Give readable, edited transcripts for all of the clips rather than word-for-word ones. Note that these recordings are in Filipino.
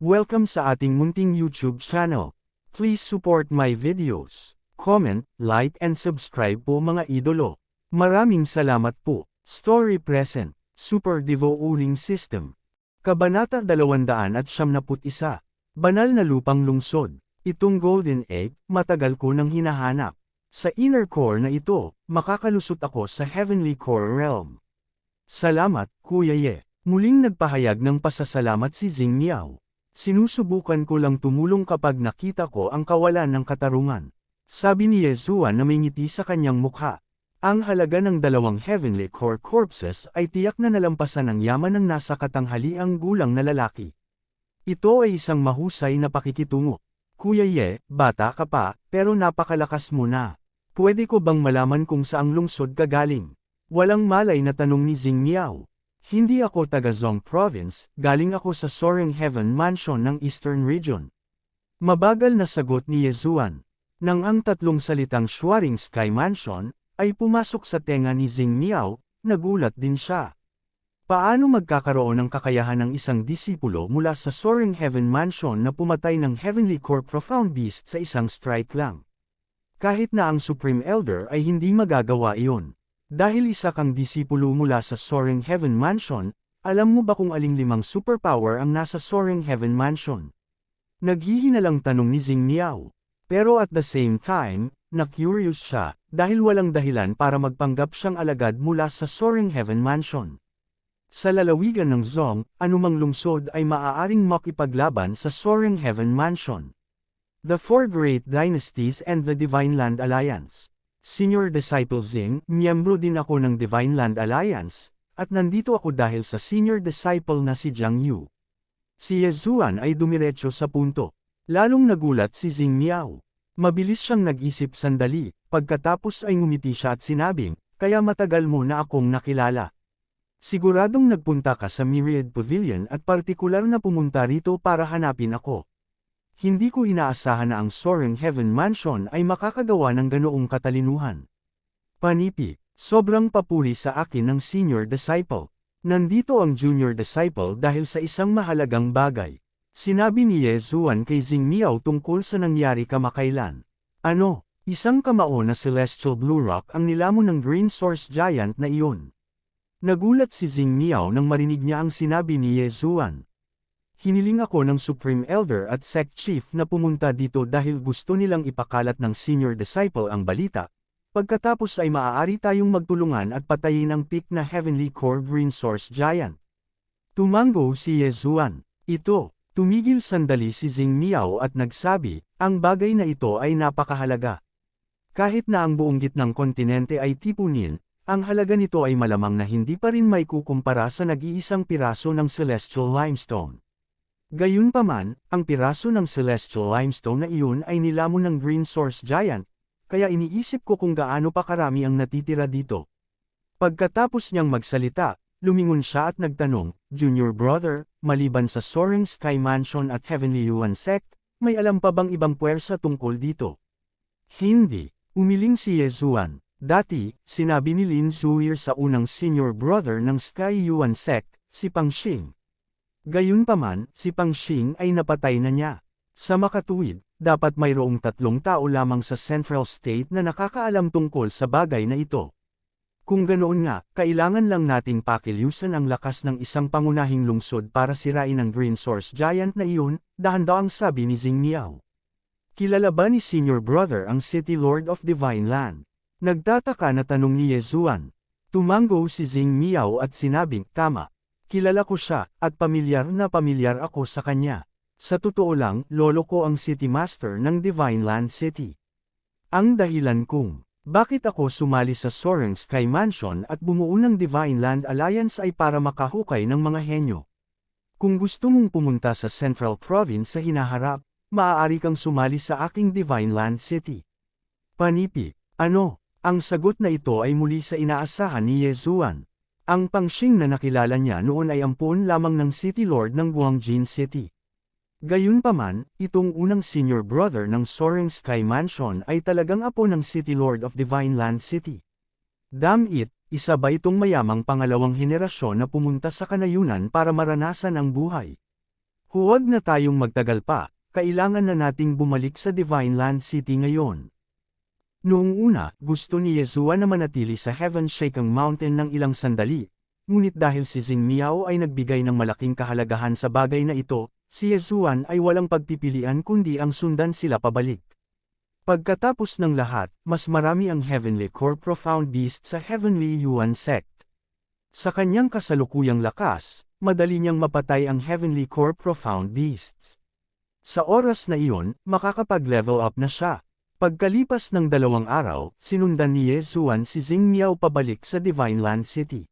Welcome sa ating munting YouTube channel. Please support my videos. Comment, like and subscribe po mga idolo. Maraming salamat po. Story present. Super Devo Uling System. Kabanata 271. Banal na lupang lungsod. Itong Golden Egg, matagal ko nang hinahanap. Sa inner core na ito, makakalusot ako sa Heavenly Core Realm. Salamat, Kuya Ye. Muling nagpahayag ng pasasalamat si Xing Miao. Sinusubukan ko lang tumulong kapag nakita ko ang kawalan ng katarungan. Sabi ni Yezuan na may ngiti sa kanyang mukha. Ang halaga ng 2 Heavenly Core Corpses ay tiyak na nalampasan ng yaman ng nasa katanghaliang gulang na lalaki. Ito ay isang mahusay na pakikitungo. Kuya Ye, bata ka pa, pero napakalakas mo na. Pwede ko bang malaman kung saang lungsod ka galing? Walang malay na tanong ni Xing Miao. Hindi ako taga Zhong Province, galing ako sa Soaring Heaven Mansion ng Eastern Region. Mabagal na sagot ni Yezuan. Nang ang tatlong salitang Soaring Sky Mansion ay pumasok sa tenga ni Xing Miao, nagulat din siya. Paano magkakaroon ng kakayahan ng isang disipulo mula sa Soaring Heaven Mansion na pumatay ng Heavenly Core Profound Beast sa isang strike lang? Kahit na ang Supreme Elder ay hindi magagawa iyon. Dahil isa kang disipulo mula sa Soaring Heaven Mansion, alam mo ba kung aling 5 superpower ang nasa Soaring Heaven Mansion? Naghihinalang tanong ni Xing Miao. Pero at the same time, na-curious siya, dahil walang dahilan para magpanggap siyang alagad mula sa Soaring Heaven Mansion. Sa lalawigan ng Zhong, anumang lungsod ay maaaring makipaglaban sa Soaring Heaven Mansion. The Four Great Dynasties and the Divine Land Alliance. Senior Disciple Xing, miyembro din ako ng Divine Land Alliance, at nandito ako dahil sa Senior Disciple na si Jiang Yu. Si Yezuan ay dumiretso sa punto. Lalong nagulat si Xing Miao. Mabilis siyang nag-isip sandali, pagkatapos ay ngumiti siya at sinabing, kaya matagal mo na akong nakilala. Siguradong nagpunta ka sa Myriad Pavilion at partikular na pumunta rito para hanapin ako. Hindi ko inaasahan na ang Soaring Heaven Mansion ay makakagawa ng ganoong katalinuhan. Panipi, sobrang papuri sa akin ng Senior Disciple. Nandito ang Junior Disciple dahil sa isang mahalagang bagay. Sinabi ni Yezuan kay Xing Miao tungkol sa nangyari kamakailan. Ano, isang kamao na Celestial Blue Rock ang nilamon ng Green Source Giant na iyon. Nagulat si Xing Miao nang marinig niya ang sinabi ni Yezuan. Hiniling ako ng Supreme Elder at Sect Chief na pumunta dito dahil gusto nilang ipakalat ng Senior Disciple ang balita. Pagkatapos ay maaari tayong magtulungan at patayin ang peak na Heavenly Core Green Source Giant. Tumango si Yezuan. Tumigil sandali si Xing Miao at nagsabi, ang bagay na ito ay napakahalaga. Kahit na ang buong gitnang kontinente ay tipunin, ang halaga nito ay malamang na hindi pa rin maikukumpara sa nag-iisang piraso ng Celestial Limestone. Gayunpaman, ang piraso ng Celestial Limestone na iyon ay nilamon ng Green Source Giant, kaya iniisip ko kung gaano pa karami ang natitira dito. Pagkatapos niyang magsalita, lumingon siya at nagtanong, Junior Brother, maliban sa Soaring Sky Mansion at Heavenly Yuan Sect, may alam pa bang ibang puwersa tungkol dito? Hindi, umiling si Yezuan. Dati, sinabi ni Lin Zuir sa unang Senior Brother ng Sky Yuan Sect, si Pang Xing. Gayunpaman, si Pang Xing ay napatay na niya. Sa makatuwid, dapat mayroong 3 tao lamang sa Central State na nakakaalam tungkol sa bagay na ito. Kung ganoon nga, kailangan lang nating pakilusan ang lakas ng isang pangunahing lungsod para sirain ang Green Source Giant na iyon, dahan-daang sabi ni Xing Miao. Kilala ba ni Senior Brother ang City Lord of Divine Land? Nagtataka na tanong ni Yezuan. Tumango si Xing Miao at sinabing, tama. Kilala ko siya, at pamilyar na pamilyar ako sa kanya. Sa totoo lang, lolo ko ang City Master ng Divine Land City. Ang dahilan kung bakit ako sumali sa Soaring Sky Mansion at bumuo ng Divine Land Alliance ay para makahukay ng mga henyo. Kung gusto mong pumunta sa Central Province sa hinaharap, maaari kang sumali sa aking Divine Land City. Panipi, ano? Ang sagot na ito ay muli sa inaasahan ni Yezuan. Ang Pang Xing na nakilala niya noon ay ampon lamang ng City Lord ng Guangjin City. Gayunpaman, itong unang Senior Brother ng Soaring Sky Mansion ay talagang apo ng City Lord of Divine Land City. Damn it, isa ba itong mayamang pangalawang henerasyon na pumunta sa kanayunan para maranasan ang buhay? Huwag na tayong magtagal pa, kailangan na nating bumalik sa Divine Land City ngayon. Noong una, gusto ni Yezua na manatili sa Heaven Shaking Mountain ng ilang sandali, ngunit dahil si Xing Miao ay nagbigay ng malaking kahalagahan sa bagay na ito, si Yezuan ay walang pagpipilian kundi ang sundan sila pabalik. Pagkatapos ng lahat, mas marami ang Heavenly Core Profound Beast sa Heavenly Yuan Sect. Sa kanyang kasalukuyang lakas, madali niyang mapatay ang Heavenly Core Profound Beasts. Sa oras na iyon, makakapag-level up na siya. Pagkalipas ng 2 araw, sinundan ni Yezuan si Xing Miao pabalik sa Divine Land City.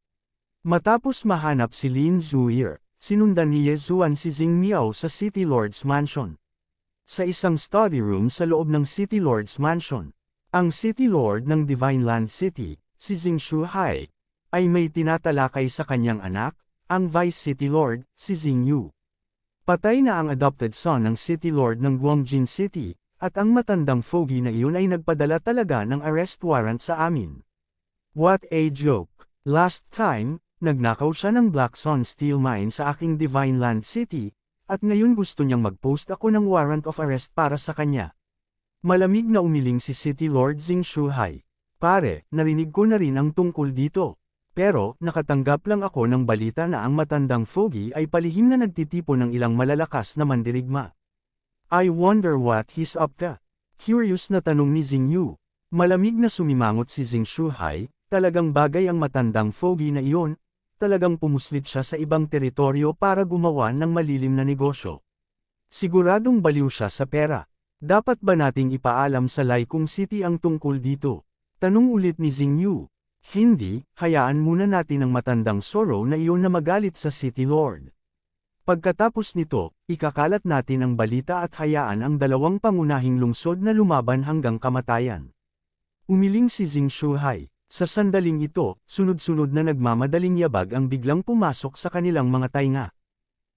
Matapos mahanap si Lin Zuir, sinundan ni Yezuan si Xing Miao sa City Lord's Mansion. Sa isang study room sa loob ng City Lord's Mansion, ang City Lord ng Divine Land City, si Xing Shuhai, ay may tinatalakay sa kanyang anak, ang Vice City Lord, si Xing Yu. Patay na ang adopted son ng City Lord ng Guangjin City, at ang matandang fogey na iyon ay nagpadala talaga ng arrest warrant sa amin. What a joke! Last time, nagnakaw siya ng Black Sun Steel Mine sa aking Divine Land City, at ngayon gusto niyang mag-post ako ng warrant of arrest para sa kanya. Malamig na umiling si City Lord Xing Shuhai. Pare, narinig ko na rin ang tungkol dito. Pero, nakatanggap lang ako ng balita na ang matandang fogey ay palihim na nagtitipo ng ilang malalakas na mandirigma. I wonder what he's up to. Curious na tanong ni Xing Yu. Malamig na sumimangot si Xing Shuhai, talagang bagay ang matandang fogey na iyon, talagang pumuslit siya sa ibang teritoryo para gumawa ng malilim na negosyo. Siguradong baliw siya sa pera. Dapat ba nating ipaalam sa Lai Kung City ang tungkol dito? Tanong ulit ni Xing Yu. Hindi, hayaan muna natin ang matandang Soro na iyon na magalit sa City Lord. Pagkatapos nito, ikakalat natin ang balita at hayaan ang 2 pangunahing lungsod na lumaban hanggang kamatayan. Umiling si Xing Shuhai. Sa sandaling ito, sunod-sunod na nagmamadaling yabag ang biglang pumasok sa kanilang mga tainga.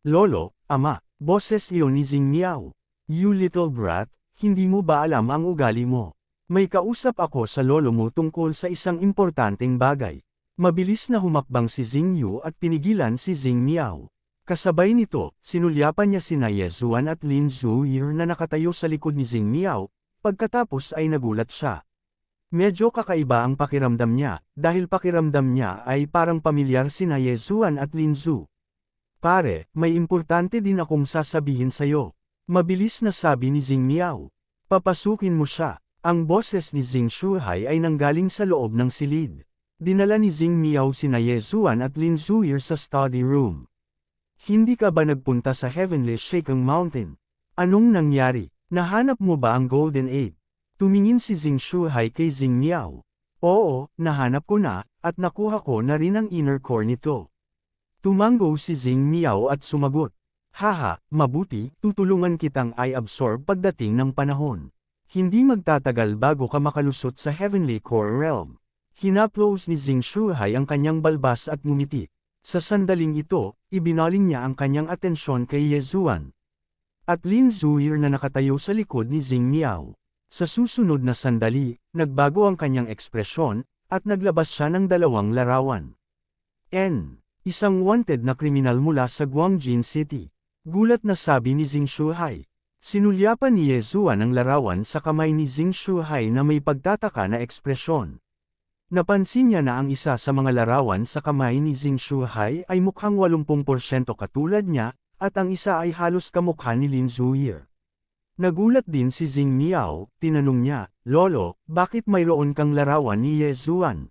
Lolo, ama, boses iyon ni Xing Miao. You little brat, hindi mo ba alam ang ugali mo? May kausap ako sa lolo mo tungkol sa isang importanteng bagay. Mabilis na humakbang si Xing Yu at pinigilan si Xing Miao. Kasabay nito, sinulyapan niya sina Yezuan at Lin Zuir na nakatayo sa likod ni Xing Miao, pagkatapos ay nagulat siya. Medyo kakaiba ang pakiramdam niya, dahil pakiramdam niya ay parang pamilyar sina Yezuan at Lin Zu. Pare, may importante din akong sasabihin sa'yo. Mabilis na sabi ni Xing Miao. Papasukin mo siya. Ang boses ni Xing Shuhai ay nanggaling sa loob ng silid. Dinala ni Xing Miao sina Yezuan at Lin Zuir sa study room. Hindi ka ba nagpunta sa Heavenly Shaking Mountain? Anong nangyari? Nahanap mo ba ang Golden Ape? Tumingin si Xing Shuhai kay Xing Miao. Oo, nahanap ko na, at nakuha ko na rin ang inner core nito. Tumango si Xing Miao at sumagot. Haha, mabuti, tutulungan kitang i-absorb pagdating ng panahon. Hindi magtatagal bago ka makalusot sa Heavenly Core Realm. Hinaplos ni Xing Shuhai ang kanyang balbas at ngumiti. Sa sandaling ito, ibinaling niya ang kanyang atensyon kay Yezuan at Lin Zuir na nakatayo sa likod ni Xing Miao. Sa susunod na sandali, nagbago ang kanyang ekspresyon, at naglabas siya ng 2 larawan. Isang wanted na kriminal mula sa Guangjin City. Gulat na sabi ni Xing Shuhai. Sinulyapan ni Yezuan ang larawan sa kamay ni Xing Shuhai na may pagtataka na ekspresyon. Napansin niya na ang isa sa mga larawan sa kamay ni Xing Shuhai ay mukhang 80% katulad niya, at ang isa ay halos kamukha ni Lin Zuir. Nagulat din si Xing Miao, tinanong niya, Lolo, bakit mayroon kang larawan ni Yezuan?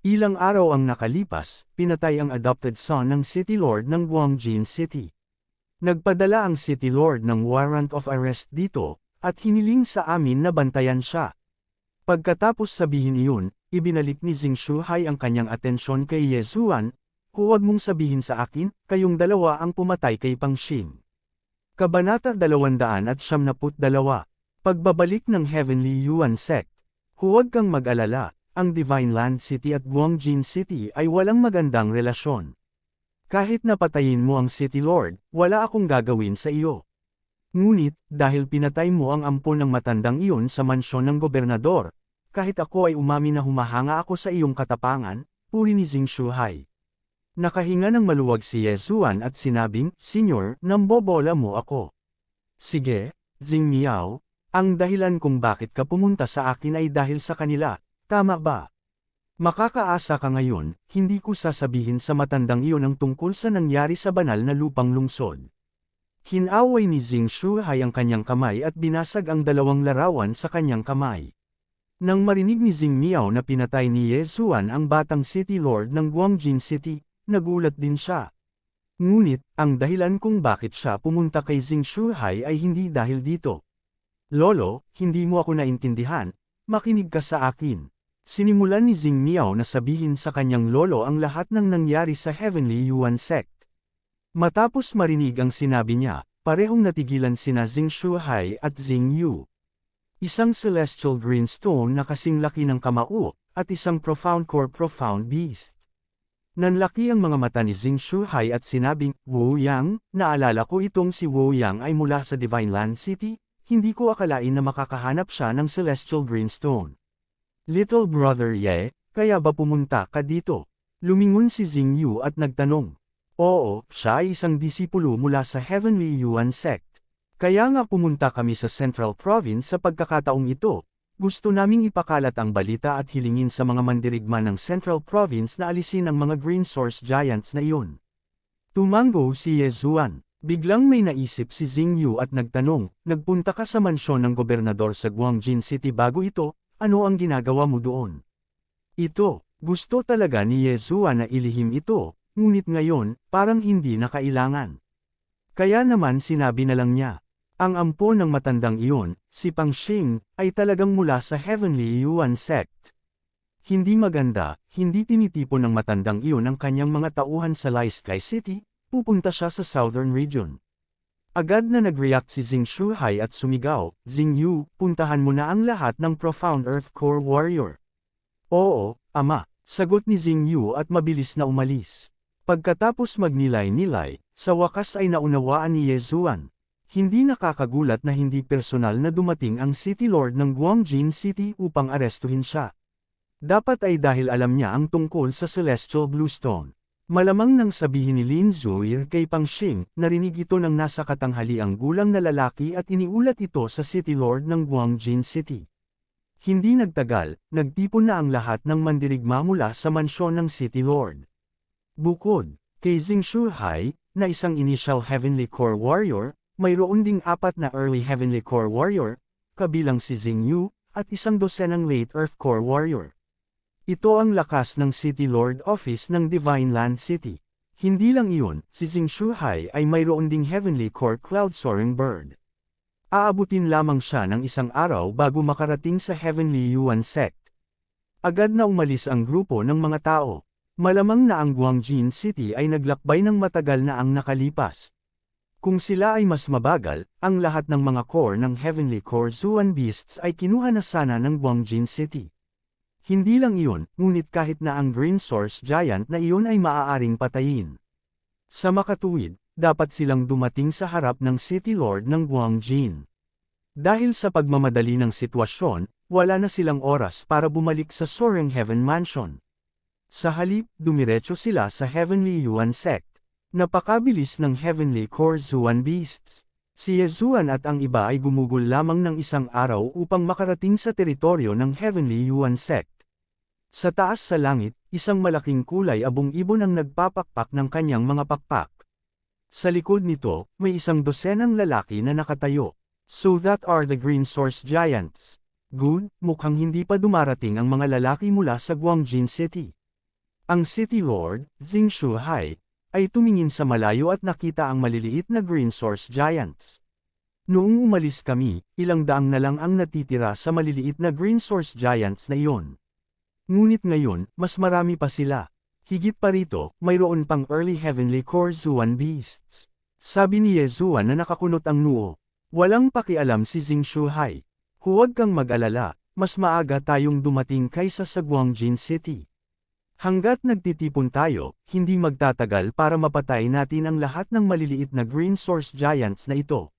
Ilang araw ang nakalipas, pinatay ang adopted son ng City Lord ng Guangjin City. Nagpadala ang City Lord ng warrant of arrest dito, at hiniling sa amin na bantayan siya. Pagkatapos sabihin iyon, ibinalik ni Xing Shuhai ang kanyang atensyon kay Yezuan, huwag mong sabihin sa akin, kayong dalawa ang pumatay kay Pang Xing. Kabanata 272. Pagbabalik ng Heavenly Yuan Sect. Huwag kang mag-alala, ang Divine Land City at Guangjin City ay walang magandang relasyon. Kahit napatayin mo ang City Lord, wala akong gagawin sa iyo. Ngunit, dahil pinatay mo ang ampon ng matandang iyon sa mansyon ng gobernador, kahit ako ay umami na humahanga ako sa iyong katapangan, puri ni Xing Shuhai. Nakahinga ng maluwag si Yezuan at sinabing, Senyor, nambobola mo ako. Sige, Xing Miao, ang dahilan kung bakit ka pumunta sa akin ay dahil sa kanila, tama ba? Makakaasa ka ngayon, hindi ko sasabihin sa matandang iyon ang tungkol sa nangyari sa banal na lupang lungsod. Hinaway ni Xing Shuhai ang kanyang kamay at binasag ang dalawang larawan sa kanyang kamay. Nang marinig ni Xing Miao na pinatay ni Yezuan ang batang City Lord ng Guangjin City, nagulat din siya. Ngunit, ang dahilan kung bakit siya pumunta kay Xing Shuhai ay hindi dahil dito. Lolo, hindi mo ako naintindihan, makinig ka sa akin. Sinimulan ni Xing Miao na sabihin sa kanyang lolo ang lahat ng nangyari sa Heavenly Yuan Sect. Matapos marinig ang sinabi niya, parehong natigilan sina Xing Shuhai at Xing Yu. Isang celestial green stone na kasing laki ng kamao, at isang profound core profound beast. Nanlaki ang mga mata ni Xing Shuhai at sinabing, Wu Yang, naalala ko itong si Wu Yang ay mula sa Divine Land City, hindi ko akalain na makakahanap siya ng celestial green stone. Little brother Ye, kaya ba pumunta ka dito? Lumingon si Xing Yu at nagtanong. Oo, siya ay isang disipulo mula sa Heavenly Yuan Sect. Kaya nga pumunta kami sa Central Province sa pagkakataong ito. Gusto naming ipakalat ang balita at hilingin sa mga mandirigma ng Central Province na alisin ang mga Green Source Giants na iyon. Tumango si Yezuan. Biglang may naisip si Xing Yu at nagtanong, nagpunta ka sa mansyon ng gobernador sa Guangjin City bago ito? Ano ang ginagawa mo doon? Ito, gusto talaga ni Yezuan na ilihim ito, ngunit ngayon, parang hindi na kailangan. Kaya naman sinabi na lang niya. Ang ampo ng matandang iyon, si Pang Xing, ay talagang mula sa Heavenly Yuan Sect. Hindi maganda, hindi tinitipon ng matandang iyon ang kanyang mga tauhan sa Lai Sky City, pupunta siya sa Southern Region. Agad na nag-react si Xing Shuhai at sumigaw, Xing Yu, puntahan mo na ang lahat ng Profound Earth Core Warrior. Oo, ama, sagot ni Xing Yu at mabilis na umalis. Pagkatapos magnilay-nilay, sa wakas ay naunawaan ni Yezuan. Hindi nakakagulat na hindi personal na dumating ang City Lord ng Guangjin City upang arestuhin siya. Dapat ay dahil alam niya ang tungkol sa Celestial Bluestone. Malamang nang sabihin ni Lin Zuir kay Pang Xing, narinig ito ng nasa katanghaliang gulang na lalaki at iniulat ito sa City Lord ng Guangjin City. Hindi nagtagal, nagtipon na ang lahat ng mandirigma mula sa mansyon ng City Lord. Bukod kay Xing Shuhai, na isang initial Heavenly Core Warrior, mayroon ding 4 na Early Heavenly Core Warrior, kabilang si Xing Yu, at isang dosenang Late Earth Core Warrior. Ito ang lakas ng City Lord Office ng Divine Land City. Hindi lang iyon, si Xing Shuhai ay mayroon ding Heavenly Core Cloud Soaring Bird. Aabutin lamang siya ng isang araw bago makarating sa Heavenly Yuan Sect. Agad na umalis ang grupo ng mga tao. Malamang na ang Guangjin City ay naglakbay ng matagal na ang nakalipas. Kung sila ay mas mabagal, ang lahat ng mga core ng Heavenly Core Zuan Beasts ay kinuha na sana ng Guangjin City. Hindi lang iyon, ngunit kahit na ang Green Source Giant na iyon ay maaaring patayin. Sa makatuwid, dapat silang dumating sa harap ng City Lord ng Guangjin. Dahil sa pagmamadali ng sitwasyon, wala na silang oras para bumalik sa Soaring Heaven Mansion. Sa halip, dumiretso sila sa Heavenly Yuan Sect. Napakabilis ng Heavenly Core Zuan Beasts. Si Yezuan at ang iba ay gumugol lamang ng isang araw upang makarating sa teritoryo ng Heavenly Yuan Sect. Sa taas sa langit, isang malaking kulay abong ibon ang nagpapakpak ng kanyang mga pakpak. Sa likod nito, may isang dosenang lalaki na nakatayo. So that are the Green Source Giants. Good, mukhang hindi pa dumarating ang mga lalaki mula sa Guangjin City. Ang City Lord, Xing Shuhai, ay tumingin sa malayo at nakita ang maliliit na Green Source Giants. Noong umalis kami, ilang daang na lang ang natitira sa maliliit na Green Source Giants na iyon. Ngunit ngayon, mas marami pa sila. Higit pa rito, mayroon pang Early Heavenly Core Zuan Beasts. Sabi ni Yezuan na nakakunot ang noo. Walang pakialam si Xing Shuhai. Huwag kang mag-alala, mas maaga tayong dumating kaysa sa Guangjin City. Hanggat nagtitipon tayo, hindi magtatagal para mapatay natin ang lahat ng maliliit na Green Source Giants na ito.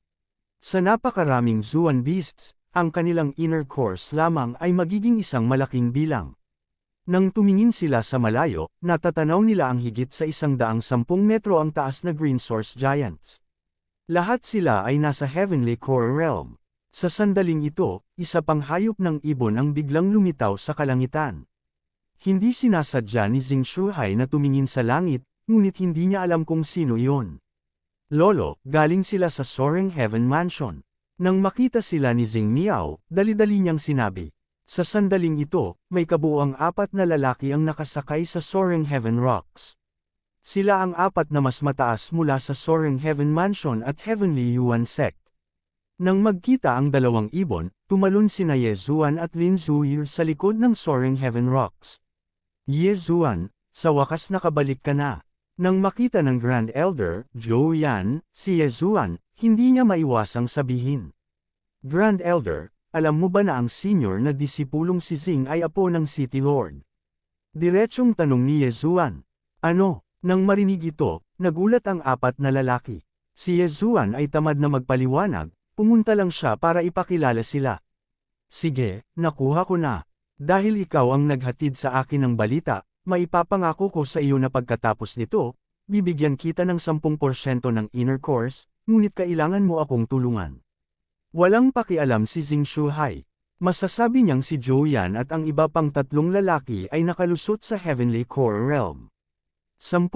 Sa napakaraming Zuan Beasts, ang kanilang inner cores lamang ay magiging isang malaking bilang. Nang tumingin sila sa malayo, natatanaw nila ang higit sa 110 metro ang taas na Green Source Giants. Lahat sila ay nasa Heavenly Core Realm. Sa sandaling ito, isa pang hayop ng ibon ang biglang lumitaw sa kalangitan. Hindi sinasadya ni Xing Shuhai na tumingin sa langit, ngunit hindi niya alam kung sino iyon. Lolo, galing sila sa Soaring Heaven Mansion. Nang makita sila ni Xing Miao, dali-dali niyang sinabi. Sa sandaling ito, may kabuuang 4 na lalaki ang nakasakay sa Soaring Heaven Rocks. Sila ang 4 na mas mataas mula sa Soaring Heaven Mansion at Heavenly Yuan Sect. Nang magkita ang dalawang ibon, tumalon sina Ye Zuan at Lin Zuir sa likod ng Soaring Heaven Rocks. Ye Zuan, sa wakas nakabalik ka na. Nang makita ng Grand Elder, Zhou Yan, si Ye Zuan, hindi niya maiwasang sabihin. Grand Elder, alam mo ba na ang senior na disipulong si Xing ay apo ng City Lord? Diretsyong tanong ni Ye Zuan. Ano? Nang marinig ito, nagulat ang 4 na lalaki. Si Ye Zuan ay tamad na magpaliwanag, pumunta lang siya para ipakilala sila. Sige, nakuha ko na. Dahil ikaw ang naghatid sa akin ng balita, maipapangako ko sa iyo na pagkatapos nito, bibigyan kita ng 10% ng inner course, ngunit kailangan mo akong tulungan. Walang pakialam si Xing Shuhai. Masasabi niyang si Zhou Yan at ang iba pang 3 lalaki ay nakalusot sa Heavenly Core Realm. 10%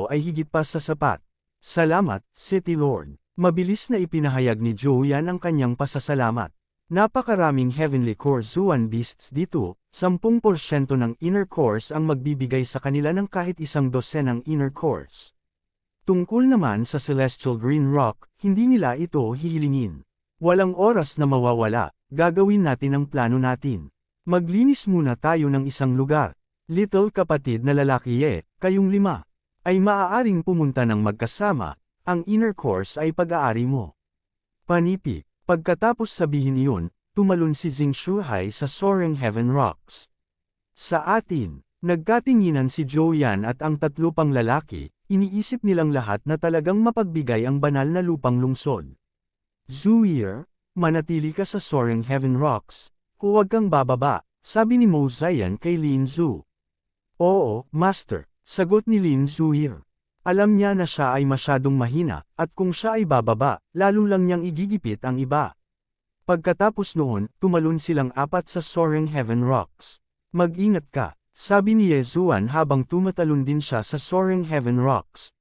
ay higit pa sa sapat. Salamat, City Lord. Mabilis na ipinahayag ni Zhou Yan ang kanyang pasasalamat. Napakaraming Heavenly Core Zuan Beasts dito, 10% ng inner course ang magbibigay sa kanila ng kahit 12 ng inner course. Tungkol naman sa Celestial Green Rock, hindi nila ito hihilingin. Walang oras na mawawala, gagawin natin ang plano natin. Maglinis muna tayo ng isang lugar. Little kapatid na lalaki kayong 5, ay maaaring pumunta ng magkasama, ang inner course ay pag-aari mo. Panipi, pagkatapos sabihin iyon, tumalon si Xing Shuhai sa Soaring Heaven Rocks. Sa atin, nagkatinginan si Zhou Yan at ang 3 pang lalaki, iniisip nilang lahat na talagang mapagbigay ang banal na lupang lungsod. Zuir, manatili ka sa Soaring Heaven Rocks, huwag kang bababa, sabi ni Mo Ziyan kay Lin Zhu. Oo, Master, sagot ni Lin Zuir. Alam niya na siya ay masyadong mahina, at kung siya ay bababa, lalo lang niyang igigipit ang iba. Pagkatapos noon, tumalon silang 4 sa Soaring Heaven Rocks. Mag-ingat ka, sabi ni Ye Zuan habang tumatalon din siya sa Soaring Heaven Rocks.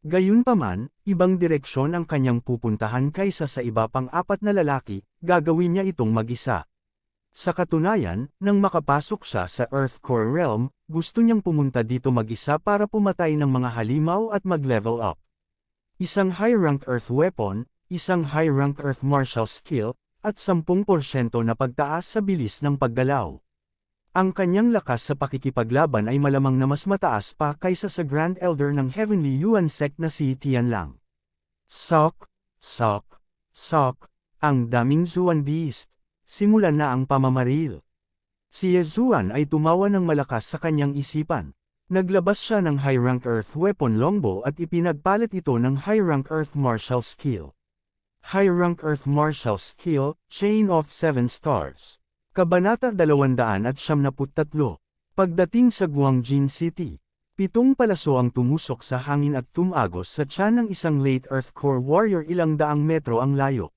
Gayunpaman, ibang direksyon ang kanyang pupuntahan kaysa sa iba pang 4 na lalaki, gagawin niya itong mag-isa. Sa katunayan, nang makapasok siya sa Earth Core Realm, gusto niyang pumunta dito mag-isa para pumatay ng mga halimaw at mag-level up. Isang high-rank Earth Weapon, isang high-rank Earth Martial Skill, at 10% na pagtaas sa bilis ng paggalaw. Ang kanyang lakas sa pakikipaglaban ay malamang na mas mataas pa kaysa sa Grand Elder ng Heavenly Yuan Sect na si Tianlang. Sok, sok, sok, ang daming Zuan Beast. Simulan na ang pamamaril. Si Ye Zuan ay tumawa ng malakas sa kanyang isipan. Naglabas siya ng high-rank Earth Weapon Longbow at ipinagpalit ito ng high-rank Earth Martial Skill. High-rank Earth Martial Skill, Chain of 7 Stars. Kabanata 273. Pagdating sa Guangjin City, 7 palaso ang tumusok sa hangin at tumagos sa tiyan ng isang late Earth Core Warrior 200 metro ang layo.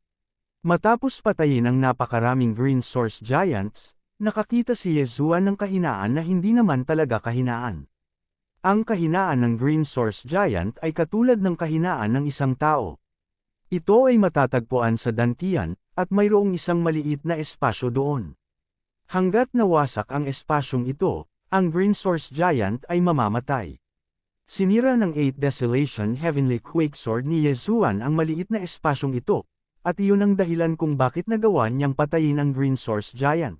Matapos patayin ang napakaraming Green Source Giants, nakakita si Ye Zuan ng kahinaan na hindi naman talaga kahinaan. Ang kahinaan ng Green Source Giant ay katulad ng kahinaan ng isang tao. Ito ay matatagpuan sa dantian, at mayroong isang maliit na espasyo doon. Hanggat nawasak ang espasyong ito, ang Green Source Giant ay mamamatay. Sinira ng 8 Desolation Heavenly Quakesword ni Ye Zuan ang maliit na espasyong ito, at iyon ang dahilan kung bakit nagawa niyang patayin ang Green Source Giant.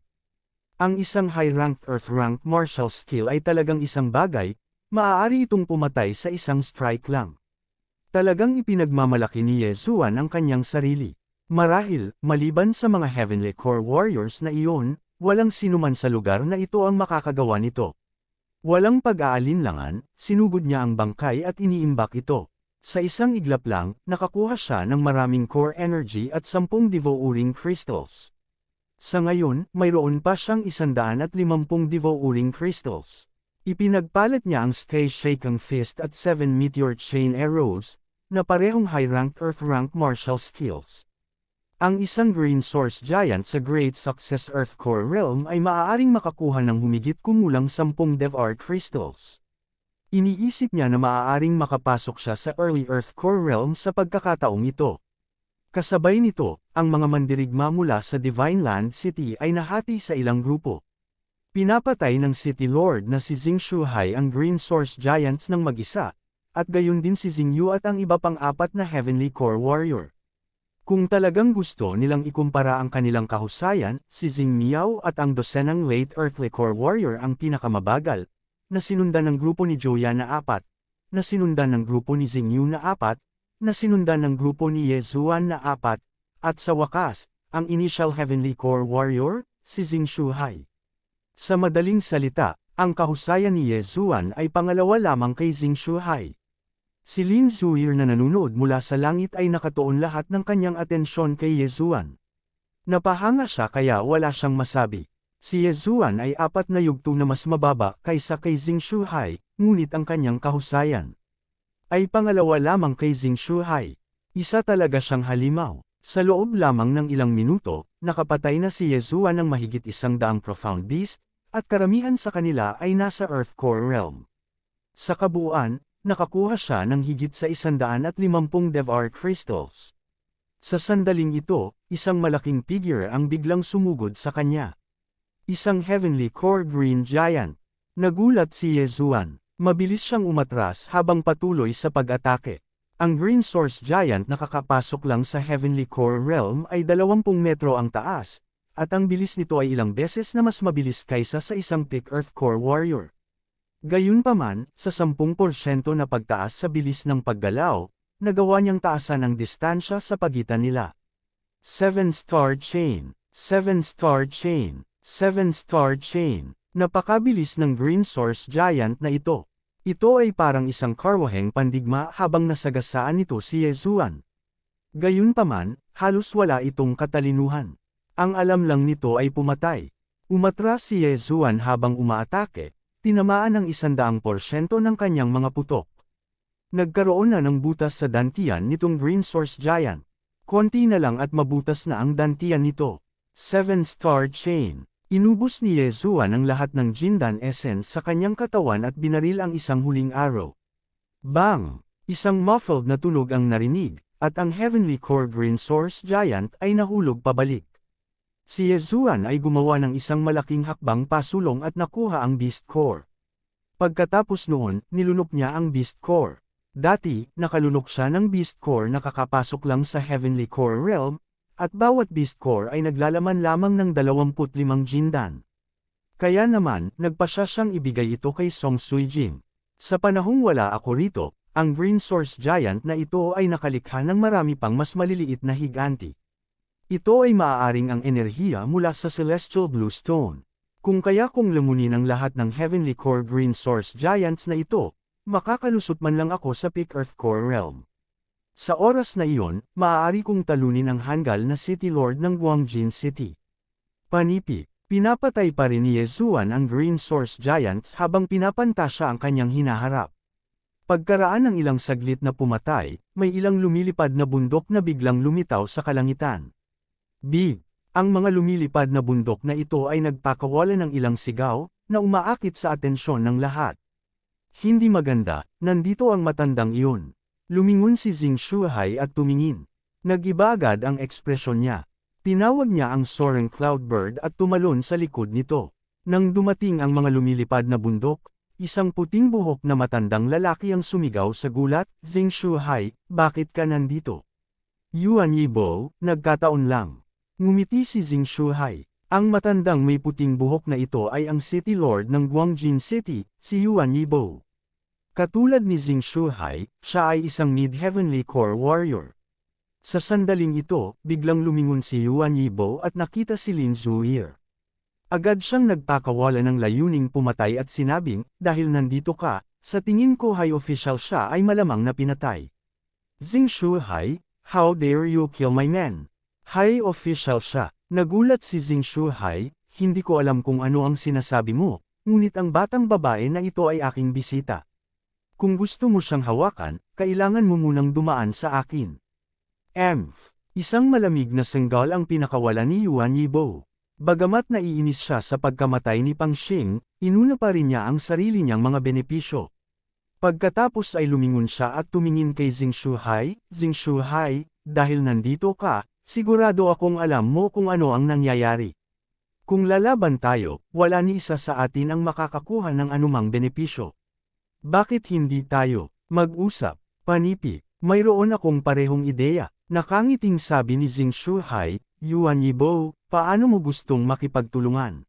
Ang isang high-ranked Earth-ranked martial skill ay talagang isang bagay, maaari itong pumatay sa isang strike lang. Talagang ipinagmamalaki ni Ye Zuan ang kanyang sarili. Marahil, maliban sa mga Heavenly Core Warriors na iyon, walang sinuman sa lugar na ito ang makakagawa nito. Walang pag-aalinlangan, sinugod niya ang bangkay at iniimbak ito. Sa isang iglap lang, nakakuha siya ng maraming core energy at 10 devouring crystals. Sa ngayon, mayroon pa siyang 150 devouring crystals. Ipinagpalit niya ang Sky Shaking Fist at 7 Meteor Chain Arrows, na parehong high-rank Earth-rank martial skills. Ang isang Green Source Giant sa Great Success Earth Core Realm ay maaaring makakuha ng humigit kumulang 10 DevArt Crystals. Iniisip niya na maaaring makapasok siya sa Early Earth Core Realm sa pagkakataong ito. Kasabay nito, ang mga mandirigma mula sa Divine Land City ay nahati sa ilang grupo. Pinapatay ng City Lord na si Xing Shuhai ang Green Source Giants ng mag-isa, at gayon din si Xing Yu at ang iba pang 4 na Heavenly Core Warrior. Kung talagang gusto nilang ikumpara ang kanilang kahusayan, si Xing Miao at ang dosenang Late Earthly Core Warrior ang pinakamabagal, na sinundan ng grupo ni Joya na 4, na sinundan ng grupo ni Xing Yu na 4, na sinundan ng grupo ni Ye Zuan na 4, at sa wakas, ang initial Heavenly Core Warrior, si Xing Shuhai. Sa madaling salita, ang kahusayan ni Ye Zuan ay pangalawa lamang kay Xing Shuhai. Si Lin Zuir na nanonood mula sa langit ay nakatuon lahat ng kanyang atensyon kay Ye Zuan. Napahanga siya kaya wala siyang masabi. Si Ye Zuan ay 4 na yugto na mas mababa kaysa kay Xing Shuhai, ngunit ang kanyang kahusayan ay pangalawa lamang kay Xing Shuhai. Isa talaga siyang halimaw. Sa loob lamang ng ilang minuto, nakapatay na si Ye Zuan ng mahigit 100 Profound Beast, at karamihan sa kanila ay nasa Earth Core Realm. Sa kabuuan, nakakuha siya ng higit sa 150 DevArt Crystals. Sa sandaling ito, isang malaking figure ang biglang sumugod sa kanya. Isang Heavenly Core Green Giant. Nagulat si Ye Zuan. Mabilis siyang umatras habang patuloy sa pag-atake. Ang Green Source Giant nakakapasok lang sa Heavenly Core Realm ay 20 metro ang taas, at ang bilis nito ay ilang beses na mas mabilis kaysa sa isang Peak Earth Core Warrior. Gayunpaman, sa 10% na pagtaas sa bilis ng paggalaw, nagawa niyang taasan ang distansya sa pagitan nila. 7-star chain, 7-star chain, 7-star chain. Napakabilis ng Green Source Giant na ito. Ito ay parang isang karwaheng pandigma habang nasagasaan nito si Ye Zuan. Gayunpaman, halos wala itong katalinuhan. Ang alam lang nito ay pumatay. Umatras si Ye Zuan habang umaatake. Tinamaan ng 100% ng kanyang mga putok. Nagkaroon na ng butas sa dantian nitong Green Source Giant. Konti na lang at mabutas na ang dantian nito. 7-star chain. Inubos ni Ye Zuan ang lahat ng Jindan Essence sa kanyang katawan at binaril ang isang huling arrow. Bang! Isang muffled na tunog ang narinig, at ang Heavenly Core Green Source Giant ay nahulog pabalik. Si Ye Zuan ay gumawa ng isang malaking hakbang pasulong at nakuha ang Beast Core. Pagkatapos noon, nilunok niya ang Beast Core. Dati, nakalunok siya ng Beast Core na kakapasok lang sa Heavenly Core Realm, at bawat Beast Core ay naglalaman lamang ng 25 Jindan. Kaya naman, nagpasya siyang ibigay ito kay Song Suijing. Sa panahong wala ako rito, ang Green Source Giant na ito ay nakalikha ng marami pang mas maliliit na higanti. Ito ay maaaring ang enerhiya mula sa Celestial Blue Stone. Kung lamunin ang lahat ng Heavenly Core Green Source Giants na ito, makakalusot man lang ako sa Peak Earth Core Realm. Sa oras na iyon, maaari kong talunin ang Hangul na City Lord ng Guangjin City. Panipi, pinapatay pa rin ni Ye Zuan ang Green Source Giants habang pinapantasya ang kanyang hinaharap. Pagkaraan ng ilang saglit na pumatay, may ilang lumilipad na bundok na biglang lumitaw sa kalangitan. Big! Ang mga lumilipad na bundok na ito ay nagpakawala ng ilang sigaw, na umaakit sa atensyon ng lahat. Hindi maganda, nandito ang matandang iyon. Lumingon si Xing Shuhai at tumingin. Nag-iba agad ang ekspresyon niya. Tinawag niya ang soaring cloudbird at tumalon sa likod nito. Nang dumating ang mga lumilipad na bundok, isang puting buhok na matandang lalaki ang sumigaw sa gulat, Xing Shuhai, bakit ka nandito? Yuan Yibo, nagkataon lang. Ngumiti si Xing Shuhai. Ang matandang may puting buhok na ito ay ang City Lord ng Guangjin City, si Yuan Yibo. Katulad ni Xing Shuhai, siya ay isang mid-heavenly core warrior. Sa sandaling ito, biglang lumingon si Yuan Yibo at nakita si Lin Zuir. Agad siyang nagpakawala ng layuning pumatay at sinabing, dahil nandito ka, sa tingin ko high official siya ay malamang na pinatay. Xing Shuhai, how dare you kill my men? High official siya. Nagulat si Jing Shuhai, hindi ko alam kung ano ang sinasabi mo, ngunit ang batang babae na ito ay aking bisita. Kung gusto mo siyang hawakan, kailangan mo munang dumaan sa akin. Isang malamig na senggal ang pinakawala ni Yuan Yibo. Bagamat naiinis siya sa pagkamatay ni Pang Xing, inuna pa rin niya ang sarili niyang mga benepisyo. Pagkatapos ay lumingon siya at tumingin kay Jing Shuhai, Jing Shuhai, dahil nandito ka, sigurado akong alam mo kung ano ang nangyayari. Kung lalaban tayo, wala ni isa sa atin ang makakakuha ng anumang benepisyo. Bakit hindi tayo mag-usap, panipi? Mayroon akong parehong ideya. Nakangiting sabi ni Jing Shuhai, Yuan Yibo, paano mo gustong makipagtulungan?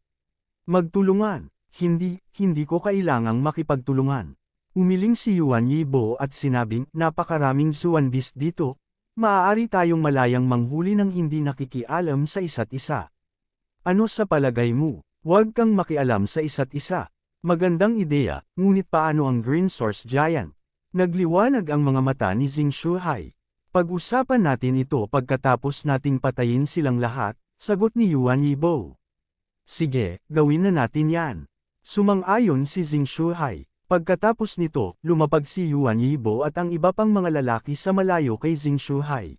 Magtulungan? Hindi ko kailangang makipagtulungan. Umiling si Yuan Yibo at sinabing, napakaraming Zuan Beast dito, maaari tayong malayang manghuli ng hindi nakikialam sa isa't isa. Ano sa palagay mo? Huwag kang makialam sa isa't isa. Magandang ideya, ngunit paano ang Green Source Giant? Nagliwanag ang mga mata ni Jing Shuhai. Pag-usapan natin ito pagkatapos nating patayin silang lahat, sagot ni Yuan Yibo. Sige, gawin na natin yan. Sumang-ayon si Jing Shuhai. Pagkatapos nito, lumapag si Yuan Yibo at ang iba pang mga lalaki sa malayo kay Jing Shuhai.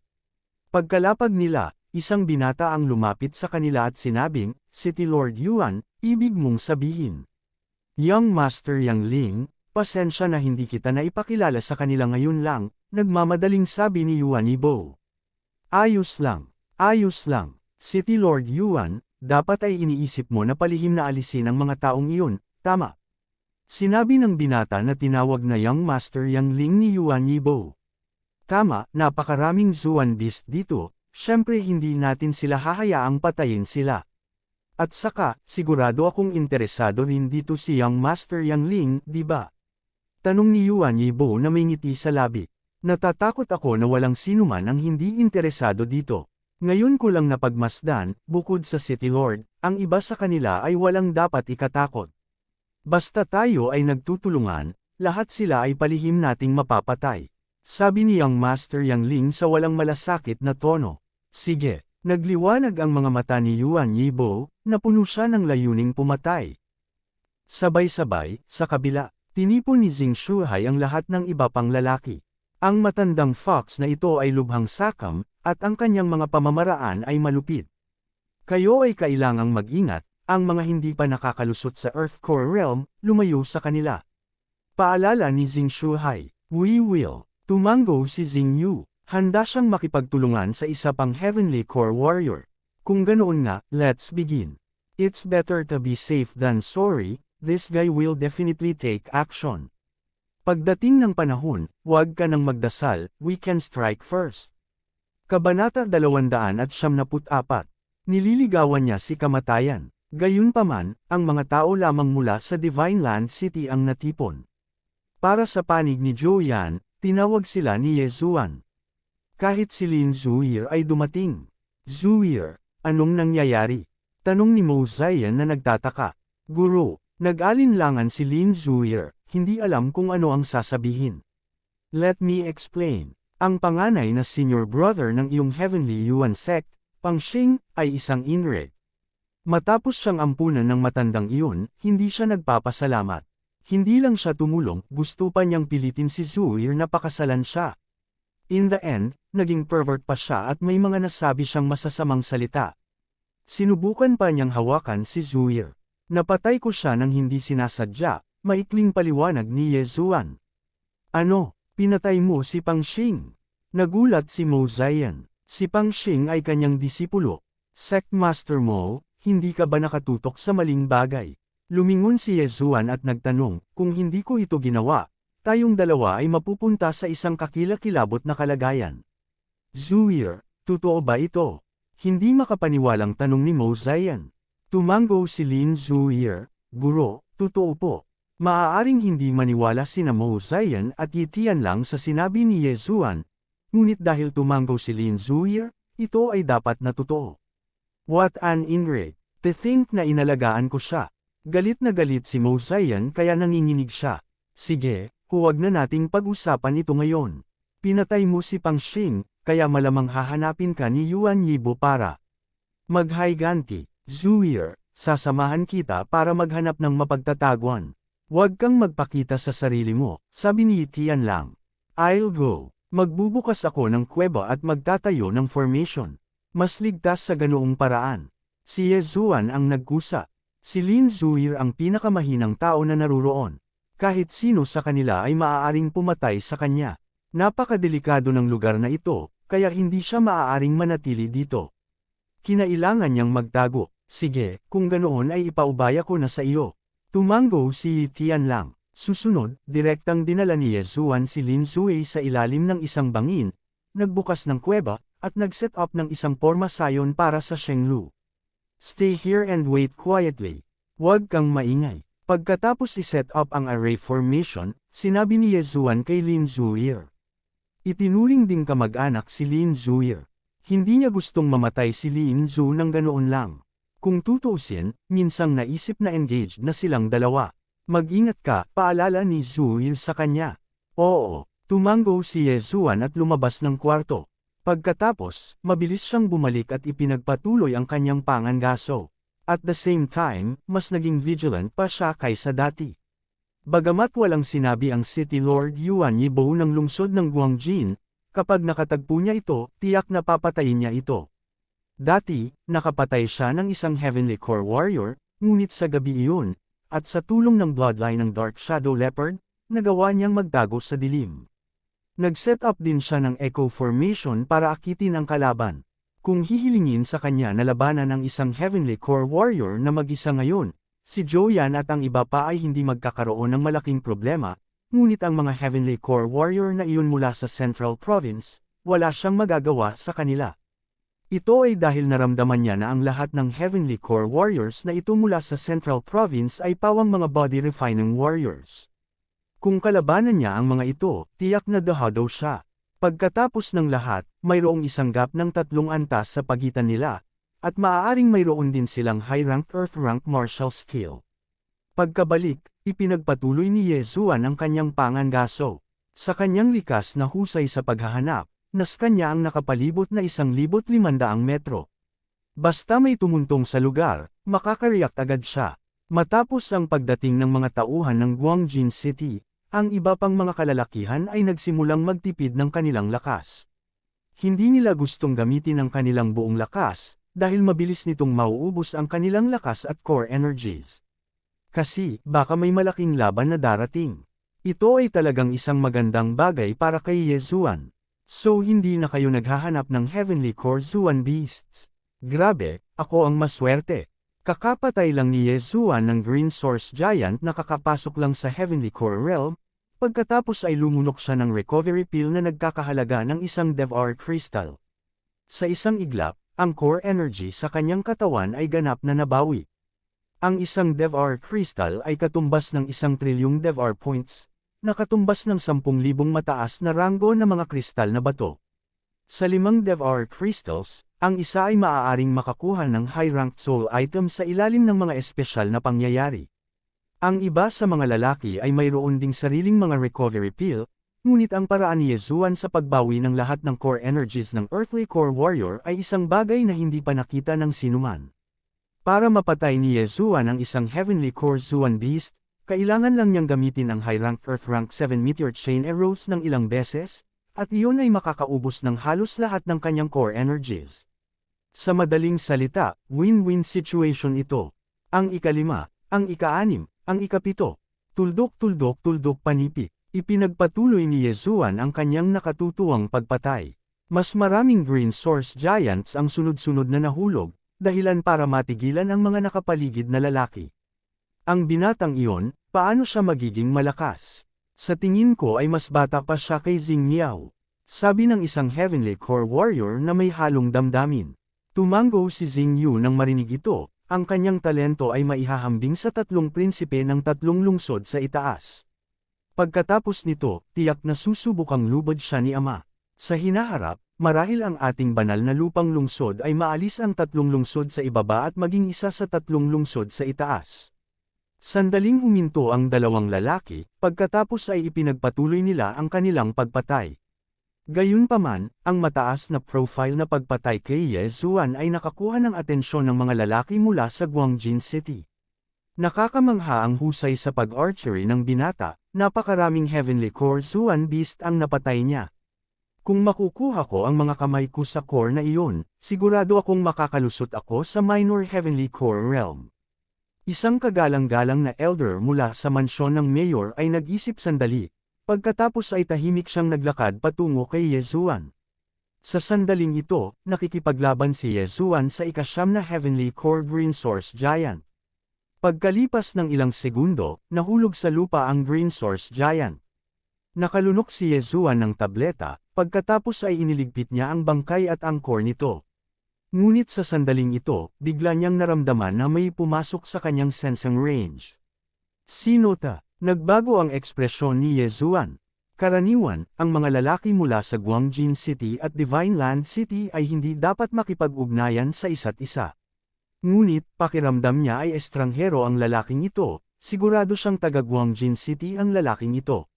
Pagkalapag nila, isang binata ang lumapit sa kanila at sinabing, City Lord Yuan, ibig mong sabihin. Young Master Yang Ling, pasensya na hindi kita naipakilala sa kanila ngayon lang, nagmamadaling sabi ni Yuan Yibo. Ayos lang. City Lord Yuan, dapat ay iniisip mo na palihim na alisin ang mga taong iyon, tama. Sinabi ng binata na tinawag na Young Master Yang Ling ni Yuan Yibo. Tama, napakaraming Zuan Beast dito, syempre hindi natin sila hahayaang patayin sila. At saka, sigurado akong interesado rin dito si Young Master Yang Ling, di ba? Tanong ni Yuan Yibo na may ngiti sa labi. Natatakot ako na walang sinuman ang hindi interesado dito. Ngayon ko lang napagmasdan, bukod sa City Lord, ang iba sa kanila ay walang dapat ikatakot. Basta tayo ay nagtutulungan, lahat sila ay palihim nating mapapatay. Sabi ni Young Master Yang Ling sa walang malasakit na tono. Sige. Nagliwanag ang mga mata ni Yuan Yibo, napuno siya ng layuning pumatay. Sabay-sabay, sa kabila, tinipon ni Jing Shuhai ang lahat ng iba pang lalaki. Ang matandang fox na ito ay lubhang sakam, at ang kanyang mga pamamaraan ay malupit. Kayo ay kailangang mag-ingat, ang mga hindi pa nakakalusot sa Earth Core Realm, lumayo sa kanila. Paalala ni Jing Shuhai, we will. Tumango si Jing Yu. Handa siyang makipagtulungan sa isa pang Heavenly Core Warrior. Kung ganoon nga, let's begin. It's better to be safe than sorry, this guy will definitely take action. Pagdating ng panahon, huwag ka nang magdasal, we can strike first. Kabanata 274. Nililigawan niya si kamatayan. Gayunpaman, ang mga tao lamang mula sa Divine Land City ang natipon. Para sa panig ni Joyan, tinawag sila ni Yezuan. Kahit si Lin Zuir ay dumating. Zuir, anong nangyayari? Tanong ni Mo Zion na nagtataka. Guro, nag-alinlangan si Lin Zuir, hindi alam kung ano ang sasabihin. Let me explain. Ang panganay na senior brother ng iyong Heavenly Yuan sect, Pang Xing, ay isang inred. Matapos siyang ampunan ng matandang iyon, hindi siya nagpapasalamat. Hindi lang siya tumulong, gusto pa niyang pilitin si Zuir na pakasalan siya. In the end, naging pervert pa siya at may mga nasabi siyang masasamang salita. Sinubukan pa niyang hawakan si Zuir. Napatay ko siya nang hindi sinasadya, maikling paliwanag ni Yezuan. Ano, pinatay mo si Pang Xing? Nagulat si Mo Zion. Si Pang Xing ay kanyang disipulo. Sect Master Mo, hindi ka ba nakatutok sa maling bagay? Lumingon si Yezuan at nagtanong, kung hindi ko ito ginawa, tayong dalawa ay mapupunta sa isang kakilakilabot na kalagayan. Zuir, totoo ba ito? Hindi makapaniwalang tanong ni Mo Zion. Tumango si Lin Zuir, Guro, totoo po. Maaaring hindi maniwala sina Mo Zion at Yitian lang sa sinabi ni Yezuan, ngunit dahil tumango si Lin Zuir, ito ay dapat na totoo. What an ingrate. To think na inalagaan ko siya. Galit na galit si Mo Zion kaya nanginginig siya. Sige, huwag na nating pag-usapan ito ngayon. Pinatay mo si Pang Xing, kaya malamang hahanapin ka ni Yuan Yibo para Maghayganti, Zuir, sasamahan kita para maghanap ng mapagtataguan. Huwag kang magpakita sa sarili mo, sabi ni Tianlang. I'll go. Magbubukas ako ng kuweba at magtatayo ng formation. Mas ligtas sa ganoong paraan. Si Yezuan ang nagkusa. Si Lin Zuir ang pinakamahinang tao na naruroon. Kahit sino sa kanila ay maaaring pumatay sa kanya. Napakadelikado ng lugar na ito, kaya hindi siya maaaring manatili dito. Kinailangan niyang magtago. Sige, kung ganoon ay ipaubaya ko na sa iyo. Tumango si Tianlang. Susunod, direktang dinala ni Yezuan si Lin Zui sa ilalim ng isang bangin, nagbukas ng kuweba, at nag-set up ng isang pormasayon para sa Shenglu. Stay here and wait quietly. Huwag kang maingay. Pagkatapos i-set up ang array formation, sinabi ni Yezuan kay Lin Zuir. Itinuring ding kamag-anak si Lin Zuir. Hindi niya gustong mamatay si Lin Zu ng ganoon lang. Kung tutuusin, minsang naisip na engaged na silang dalawa. Mag-ingat ka, paalala ni Zuil sa kanya. Oo, tumango si Yezuan at lumabas ng kwarto. Pagkatapos, mabilis siyang bumalik at ipinagpatuloy ang kanyang pangangaso. At the same time, mas naging vigilant pa siya kaysa dati. Bagamat walang sinabi ang City Lord Yuan Yibo ng lungsod ng Guangjin, kapag nakatagpo niya ito, tiyak na papatayin niya ito. Dati, nakapatay siya ng isang Heavenly Core Warrior, ngunit sa gabi iyon, at sa tulong ng bloodline ng Dark Shadow Leopard, nagawa niyang magtago sa dilim. Nag-set up din siya ng Echo Formation para akitin ang kalaban. Kung hihilingin sa kanya na labanan ng isang Heavenly Core Warrior na mag-isa ngayon, si Joyan at ang iba pa ay hindi magkakaroon ng malaking problema, ngunit ang mga Heavenly Core Warrior na iyon mula sa Central Province, wala siyang magagawa sa kanila. Ito ay dahil naramdaman niya na ang lahat ng Heavenly Core Warriors na ito mula sa Central Province ay pawang mga body-refining warriors. Kung kalabanan niya ang mga ito, tiyak na dahadaw siya. Pagkatapos ng lahat, mayroong isang gap ng 3 antas sa pagitan nila, at maaaring mayroon din silang high-rank Earth-rank martial skill. Pagkabalik, ipinagpatuloy ni Yezuan ang kanyang pangangaso. Sa kanyang likas na husay sa paghahanap, kanya ang nakapalibot na 1,500 metro. Basta may tumuntong sa lugar, makakareact agad siya. Matapos ang pagdating ng mga tauhan ng Guangjin City, ang iba pang mga kalalakihan ay nagsimulang magtipid ng kanilang lakas. Hindi nila gustong gamitin ang kanilang buong lakas, dahil mabilis nitong mauubos ang kanilang lakas at core energies. Kasi, baka may malaking laban na darating. Ito ay talagang isang magandang bagay para kay Yezuan. So hindi na kayo naghahanap ng Heavenly Core Zuan Beasts. Grabe, ako ang maswerte. Kakapatay lang ni Yezuan ng Green Source Giant na kakapasok lang sa Heavenly Core Realm, pagkatapos ay lumunok siya ng recovery pill na nagkakahalaga ng isang Devar Crystal. Sa isang iglap, ang core energy sa kanyang katawan ay ganap na nabawi. Ang isang Devar Crystal ay katumbas ng 1 trilyong Devar Points, nakatumbas ng 10,000 mataas na ranggo na mga kristal na bato. Sa 5 Devar Crystals, ang isa ay maaaring makakuha ng high-ranked soul item sa ilalim ng mga espesyal na pangyayari. Ang iba sa mga lalaki ay mayroon ding sariling mga recovery pill, ngunit ang paraan ni Yezuan sa pagbawi ng lahat ng core energies ng Earthly Core Warrior ay isang bagay na hindi pa nakita ng sinuman. Para mapatay ni Yezuan ang isang Heavenly Core Zuan Beast, kailangan lang niyang gamitin ang high-rank Earth-rank 7 Meteor Chain Arrows ng ilang beses, at iyon ay makakaubos ng halos lahat ng kanyang core energies. Sa madaling salita, win-win situation ito. Ang ika-5, ang ika-6, ang ika-7. Tuldok-tuldok-tuldok panipik. Ipinagpatuloy ni Yezuan ang kanyang nakatutuwang pagpatay. Mas maraming Green Source Giants ang sunod-sunod na nahulog, dahilan para matigilan ang mga nakapaligid na lalaki. Ang binatang iyon, paano siya magiging malakas? Sa tingin ko ay mas bata pa siya kay Xing Miao. Sabi ng isang Heavenly Core Warrior na may halong damdamin. Tumango si Xing Yu nang marinig ito, ang kanyang talento ay maihahambing sa 3 prinsipe ng 3 lungsod sa itaas. Pagkatapos nito, tiyak na susubukang lubod siya ni Ama. Sa hinaharap, marahil ang ating banal na lupang lungsod ay maalis ang 3 lungsod sa ibaba at maging isa sa 3 lungsod sa itaas. Sandaling huminto ang 2 lalaki, pagkatapos ay ipinagpatuloy nila ang kanilang pagpatay. Gayunpaman, ang mataas na profile na pagpatay kay Ye Zuan ay nakakuha ng atensyon ng mga lalaki mula sa Guangjin City. Nakakamangha ang husay sa pag-archery ng binata, napakaraming Heavenly Core Zuan Beast ang napatay niya. Kung makukuha ko ang mga kamay ko sa core na iyon, sigurado akong makakalusot ako sa Minor Heavenly Core Realm. Isang kagalang-galang na elder mula sa mansyon ng mayor ay nag-isip sandali, pagkatapos ay tahimik siyang naglakad patungo kay Ye Zuan. Sa sandaling ito, nakikipaglaban si Ye Zuan sa ikasyam na Heavenly Core Green Source Giant. Pagkalipas ng ilang segundo, nahulog sa lupa ang Green Source Giant. Nakalunok si Ye Zuan ng tableta, pagkatapos ay iniligpit niya ang bangkay at ang core nito. Ngunit sa sandaling ito, bigla niyang naramdaman na may pumasok sa kanyang sensing range. Sinota, nagbago ang ekspresyon ni Ye Zuan. Karaniwan, ang mga lalaki mula sa Guangjin City at Divine Land City ay hindi dapat makipag-ugnayan sa isa't isa. Ngunit, pakiramdam niya ay estranghero ang lalaking ito, sigurado siyang taga Guangjin City ang lalaking ito.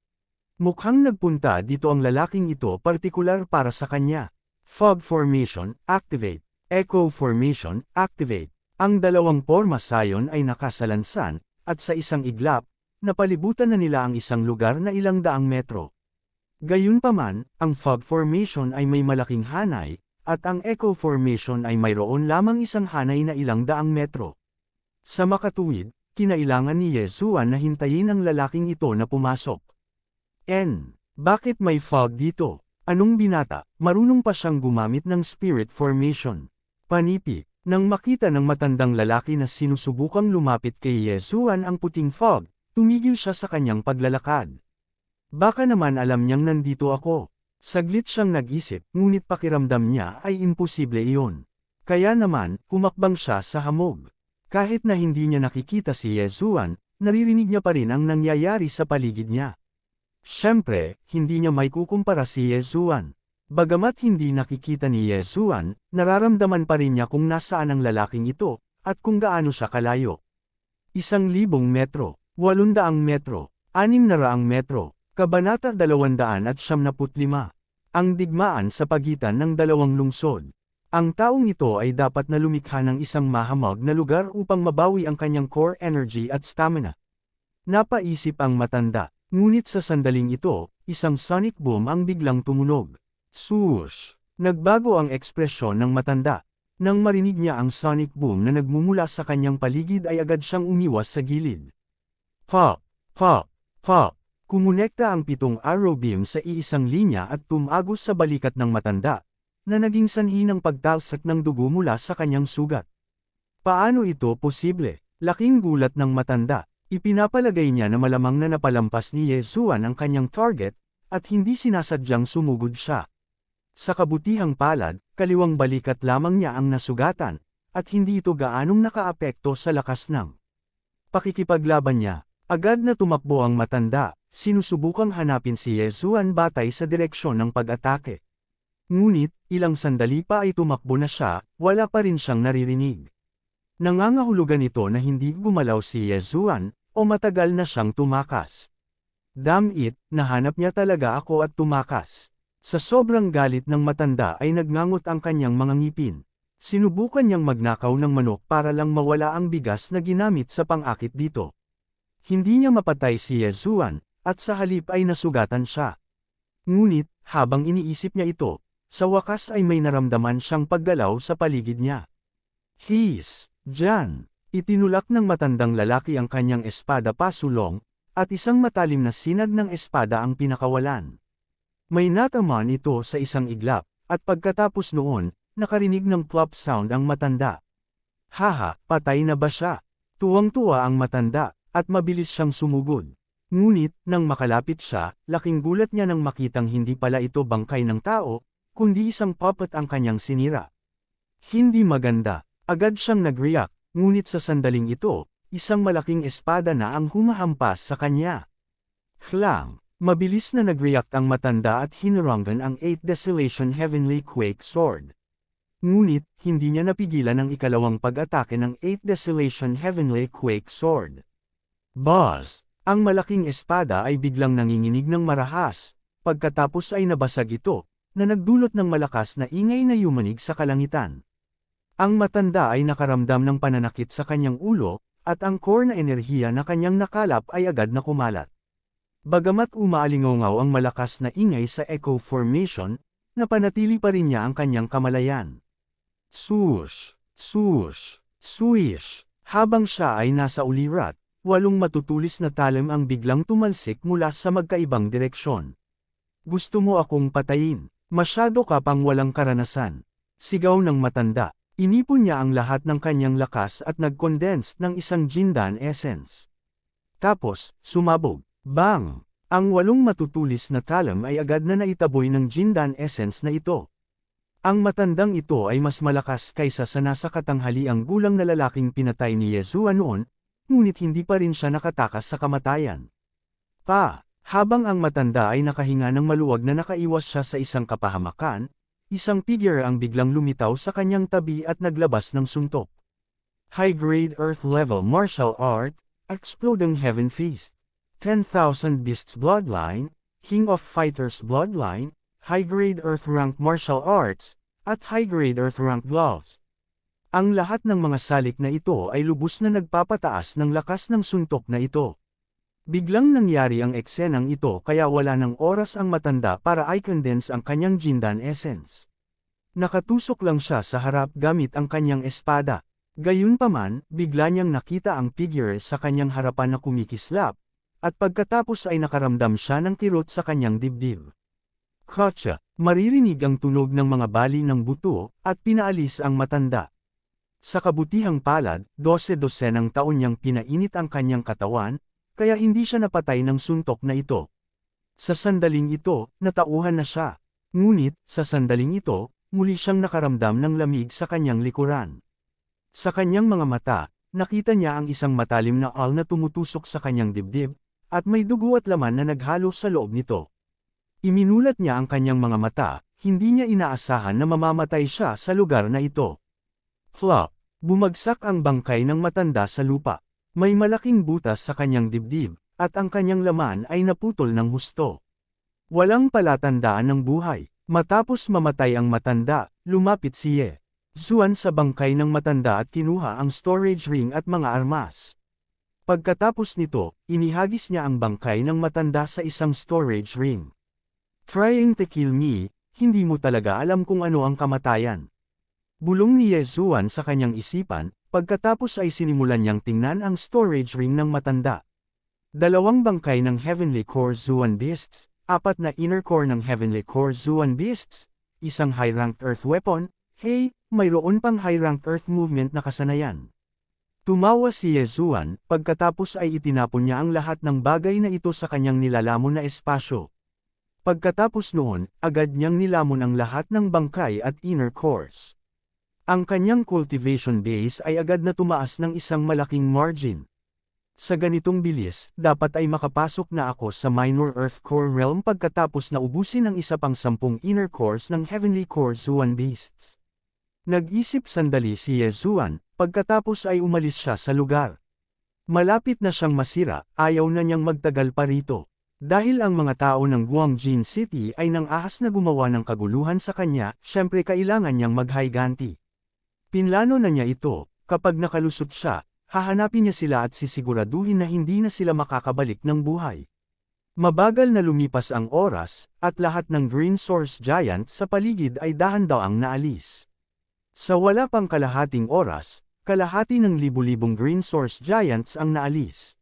Mukhang nagpunta dito ang lalaking ito partikular para sa kanya. Fog Formation, Activate. Echo Formation, Activate. Ang dalawang porma sayon ay nakasalansan, at sa isang iglap, napalibutan na nila ang isang lugar na ilang daang metro. Gayunpaman, ang Fog Formation ay may malaking hanay, at ang Echo Formation ay mayroon lamang isang hanay na ilang daang metro. Sa makatuwid, kinailangan ni Ye Zuan na hintayin ang lalaking ito na pumasok. Bakit may fog dito? Anong binata? Marunong pa siyang gumamit ng Spirit Formation. Panipi, nang makita ng matandang lalaki na sinusubukang lumapit kay Ye Zuan ang puting fog, tumigil siya sa kanyang paglalakad. Baka naman alam niyang nandito ako. Saglit siyang nag-isip, ngunit pakiramdam niya ay imposible iyon. Kaya naman, humakbang siya sa hamog. Kahit na hindi niya nakikita si Ye Zuan, naririnig niya pa rin ang nangyayari sa paligid niya. Siyempre, hindi niya may kukumpara si Ye Zuan. Bagamat hindi nakikita ni Ye Zuan, nararamdaman pa rin niya kung nasaan ang lalaking ito, at kung gaano siya kalayo. 1,000 metro, 800 metro, 600 metro, Kabanata 275. Ang digmaan sa pagitan ng dalawang lungsod. Ang taong ito ay dapat na lumikha ng isang mahamog na lugar upang mabawi ang kanyang core energy at stamina. Napaisip ang matanda. Ngunit sa sandaling ito, isang sonic boom ang biglang tumunog. Swoosh! Nagbago ang ekspresyon ng matanda. Nang marinig niya ang sonic boom na nagmumula sa kanyang paligid ay agad siyang umiwas sa gilid. Pop! Pop! Pop! Kumonekta ang 7 arrow beam sa iisang linya at tumagos sa balikat ng matanda, na naging sanhi ng pagtalsak ng dugo mula sa kanyang sugat. Paano ito posible? Laking gulat ng matanda. Ipinapalagay niya na malamang na napalampas ni Ye Zuan ang kanyang target, at hindi sinasadyang sumugod siya. Sa kabutihang palad, kaliwang balikat lamang niya ang nasugatan, at hindi ito gaanong nakaapekto sa lakas ng pakikipaglaban niya. Agad na tumakbo ang matanda, sinusubukang hanapin si Ye Zuan batay sa direksyon ng pag-atake. Ngunit, ilang sandali pa ay tumakbo na siya, wala pa rin siyang naririnig. Nangangahulugan ito na hindi gumalaw si Ye Zuan, o matagal na siyang tumakas. Damn it, nahanap niya talaga ako at tumakas. Sa sobrang galit ng matanda ay nagngangot ang kanyang mga ngipin. Sinubukan niyang magnakaw ng manok para lang mawala ang bigas na ginamit sa pang-akit dito. Hindi niya mapatay si Ye Zuan, at sa halip ay nasugatan siya. Ngunit, habang iniisip niya ito, sa wakas ay may naramdaman siyang paggalaw sa paligid niya. His! Diyan! Itinulak ng matandang lalaki ang kanyang espada pasulong, at isang matalim na sinag ng espada ang pinakawalan. May natamaan ito sa isang iglap, at pagkatapos noon, nakarinig ng plop sound ang matanda. Haha, patay na ba siya? Tuwang-tuwa ang matanda, at mabilis siyang sumugod. Ngunit, nang makalapit siya, laking gulat niya nang makitang hindi pala ito bangkay ng tao, kundi isang puppet ang kanyang sinira. Hindi maganda. Agad siyang nag-react, ngunit sa sandaling ito, isang malaking espada na ang humahampas sa kanya. Klang! Mabilis na nag-react ang matanda at hinarangan ang 8 Desolation Heavenly Quake Sword. Ngunit, hindi niya napigilan ang ikalawang pag-atake ng 8 Desolation Heavenly Quake Sword. Buzz! Ang malaking espada ay biglang nanginginig ng marahas, pagkatapos ay nabasag ito, na nagdulot ng malakas na ingay na yumanig sa kalangitan. Ang matanda ay nakaramdam ng pananakit sa kanyang ulo, at ang core na enerhiya na kanyang nakalap ay agad na kumalat. Bagamat umaalingaw ang malakas na ingay sa echo formation, napanatili pa rin niya ang kanyang kamalayan. Swoosh, swoosh, swish. Habang siya ay nasa ulirat, 8 matutulis na talim ang biglang tumalsik mula sa magkaibang direksyon. Gusto mo akong patayin? Masyado ka pang walang karanasan. Sigaw ng matanda. Inipon niya ang lahat ng kanyang lakas at nag-condense ng isang Jindan essence. Tapos, sumabog. Bang! Ang 8 matutulis na talim ay agad na naitaboy ng Jindan essence na ito. Ang matandang ito ay mas malakas kaysa sa nasa katanghaliang gulang na lalaking pinatay ni Yeshua noon, ngunit hindi pa rin siya nakatakas sa kamatayan. Habang ang matanda ay nakahinga ng maluwag na nakaiwas siya sa isang kapahamakan, isang figure ang biglang lumitaw sa kanyang tabi at naglabas ng suntok. High-grade Earth-level martial art, Exploding Heaven Feast. 10,000 Beasts Bloodline, King of Fighters Bloodline, High-grade Earth-rank martial arts, at High-grade Earth-rank gloves. Ang lahat ng mga salik na ito ay lubos na nagpapataas ng lakas ng suntok na ito. Biglang nangyari ang eksenang ito kaya wala ng oras ang matanda para i-condense ang kanyang Jindan essence. Nakatusok lang siya sa harap gamit ang kanyang espada. Gayunpaman, bigla niyang nakita ang figure sa kanyang harapan na kumikislap, at pagkatapos ay nakaramdam siya ng kirot sa kanyang dibdib. Kotsa, maririnig ang tunog ng mga bali ng buto, at pinaalis ang matanda. Sa kabutihang palad, 12-12 taon niyang pinainit ang kanyang katawan, kaya hindi siya napatay ng suntok na ito. Sa sandaling ito, natauhan na siya. Ngunit, sa sandaling ito, muli siyang nakaramdam ng lamig sa kanyang likuran. Sa kanyang mga mata, nakita niya ang isang matalim na al na tumutusok sa kanyang dibdib, at may dugo at laman na naghalo sa loob nito. Iminulat niya ang kanyang mga mata, hindi niya inaasahan na mamamatay siya sa lugar na ito. Flop! Bumagsak ang bangkay ng matanda sa lupa. May malaking butas sa kanyang dibdib, at ang kanyang laman ay naputol ng husto. Walang palatandaan ng buhay. Matapos mamatay ang matanda, lumapit si Yeshua sa bangkay ng matanda at kinuha ang storage ring at mga armas. Pagkatapos nito, inihagis niya ang bangkay ng matanda sa isang storage ring. Trying to kill me, hindi mo talaga alam kung ano ang kamatayan. Bulong ni Yeshua sa kanyang isipan. Pagkatapos ay sinimulan niyang tingnan ang storage ring ng matanda. 2 bangkay ng Heavenly Core Zuan Beasts, 4 na Inner Core ng Heavenly Core Zuan Beasts, isang high-ranked Earth weapon, mayroon pang high-ranked Earth movement na kasanayan. Tumawa si Yeshua, pagkatapos ay itinapon niya ang lahat ng bagay na ito sa kanyang nilalamon na espasyo. Pagkatapos noon, agad niyang nilamon ang lahat ng bangkay at inner cores. Ang kanyang cultivation base ay agad na tumaas ng isang malaking margin. Sa ganitong bilis, dapat ay makapasok na ako sa minor Earth Core realm pagkatapos na ubusin ang isa pang 10 inner cores ng Heavenly Core Zuan Beasts. Nag-isip sandali si Yeshua, pagkatapos ay umalis siya sa lugar. Malapit na siyang masira, ayaw na niyang magtagal pa rito. Dahil ang mga tao ng Guangjin City ay nang ahas na gumawa ng kaguluhan sa kanya, syempre kailangan niyang maghiganti. Pinlano na niya ito, kapag nakalusot siya, hahanapin niya sila at sisiguraduhin na hindi na sila makakabalik ng buhay. Mabagal na lumipas ang oras, at lahat ng Green Source Giant sa paligid ay dahan-daang naalis. Sa wala pang kalahating oras, kalahati ng libu-libong Green Source Giants ang naalis.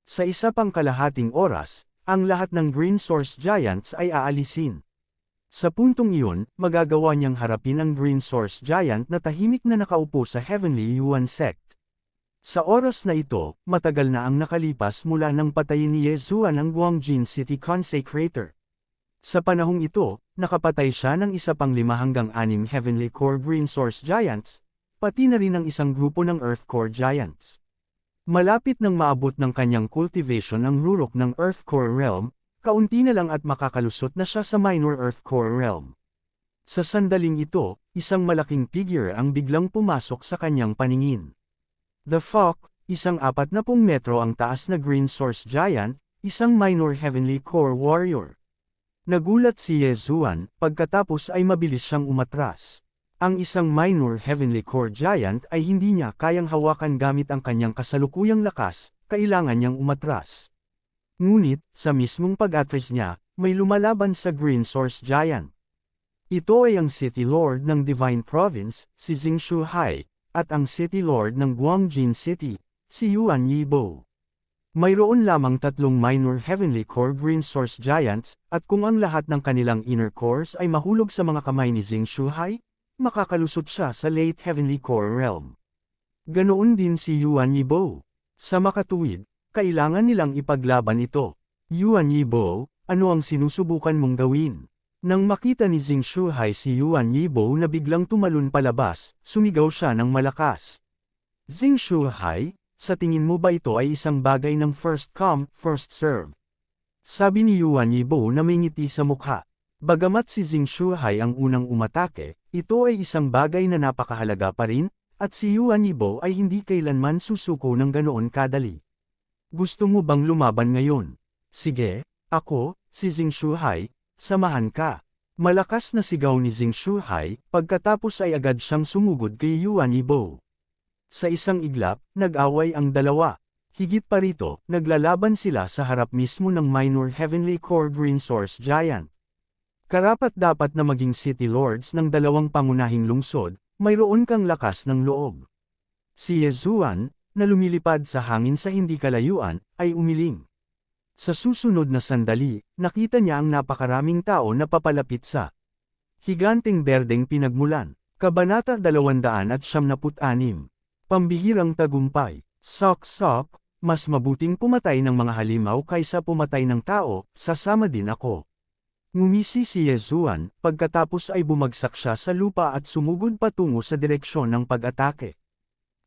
Sa isa pang kalahating oras, ang lahat ng Green Source Giants ay aalisin. Sa puntong iyon, magagawa niyang harapin ang Green Source Giant na tahimik na nakaupo sa Heavenly Yuan Sect. Sa oras na ito, matagal na ang nakalipas mula nang patayin ni Yeshua ng Guangjin City Consecrator. Sa panahong ito, nakapatay siya ng isa pang 5 hanggang 6 Heavenly Core Green Source Giants, pati na rin ang isang grupo ng Earth Core Giants. Malapit nang maabot ng kanyang cultivation ang rurok ng Earth Core Realm, kaunti na lang at makakalusot na siya sa minor Earth Core Realm. Sa sandaling ito, isang malaking figure ang biglang pumasok sa kanyang paningin. The Fok, isang 40 metro ang taas na Green Source Giant, isang minor Heavenly Core Warrior. Nagulat si Yezuan, pagkatapos ay mabilis siyang umatras. Ang isang minor Heavenly Core Giant ay hindi niya kayang hawakan gamit ang kanyang kasalukuyang lakas, kailangan niyang umatras. Ngunit, sa mismong pag-atras niya, may lumalaban sa Green Source Giant. Ito ay ang City Lord ng Divine Province, si Xing Shuhai, at ang City Lord ng Guangjin City, si Yuan Yibo. Mayroon lamang tatlong minor Heavenly Core Green Source Giants, at kung ang lahat ng kanilang inner cores ay mahulog sa mga kamay ni Xing Shuhai, makakalusot siya sa late Heavenly Core Realm. Ganoon din si Yuan Yibo. Sa makatuwid, kailangan nilang ipaglaban ito. Yuan Yibo, ano ang sinusubukan mong gawin? Nang makita ni Xing Shuhai si Yuan Yibo na biglang tumalon palabas, sumigaw siya ng malakas. Xing Shuhai, sa tingin mo ba ito ay isang bagay ng first come, first serve? Sabi ni Yuan Yibo na may ngiti sa mukha. Bagamat si Xing Shuhai ang unang umatake, ito ay isang bagay na napakahalaga pa rin, at si Yuan Yibo ay hindi kailanman susuko ng ganoon kadali. Gusto mo bang lumaban ngayon? Sige, ako, si Xing Shuhai, samahan ka. Malakas na sigaw ni Xing Shuhai, pagkatapos ay agad siyang sumugod kay Yuan Yibo. Sa isang iglap, nag-away ang dalawa. Higit pa rito, naglalaban sila sa harap mismo ng minor Heavenly Core Green Source Giant. Karapat-dapat na maging City Lords ng dalawang pangunahing lungsod, mayroon kang lakas ng loob. Si Yezuan, na lumilipad sa hangin sa hindi kalayuan, ay umiling. Sa susunod na sandali, nakita niya ang napakaraming tao na papalapit sa higanteng berdeng pinagmulan. Kabanata 276. Pambihirang tagumpay. Sok-sok, mas mabuting pumatay ng mga halimaw kaysa pumatay ng tao, sasama din ako. Ngumisi si Yezuan, pagkatapos ay bumagsak siya sa lupa at sumugod patungo sa direksyon ng pag-atake.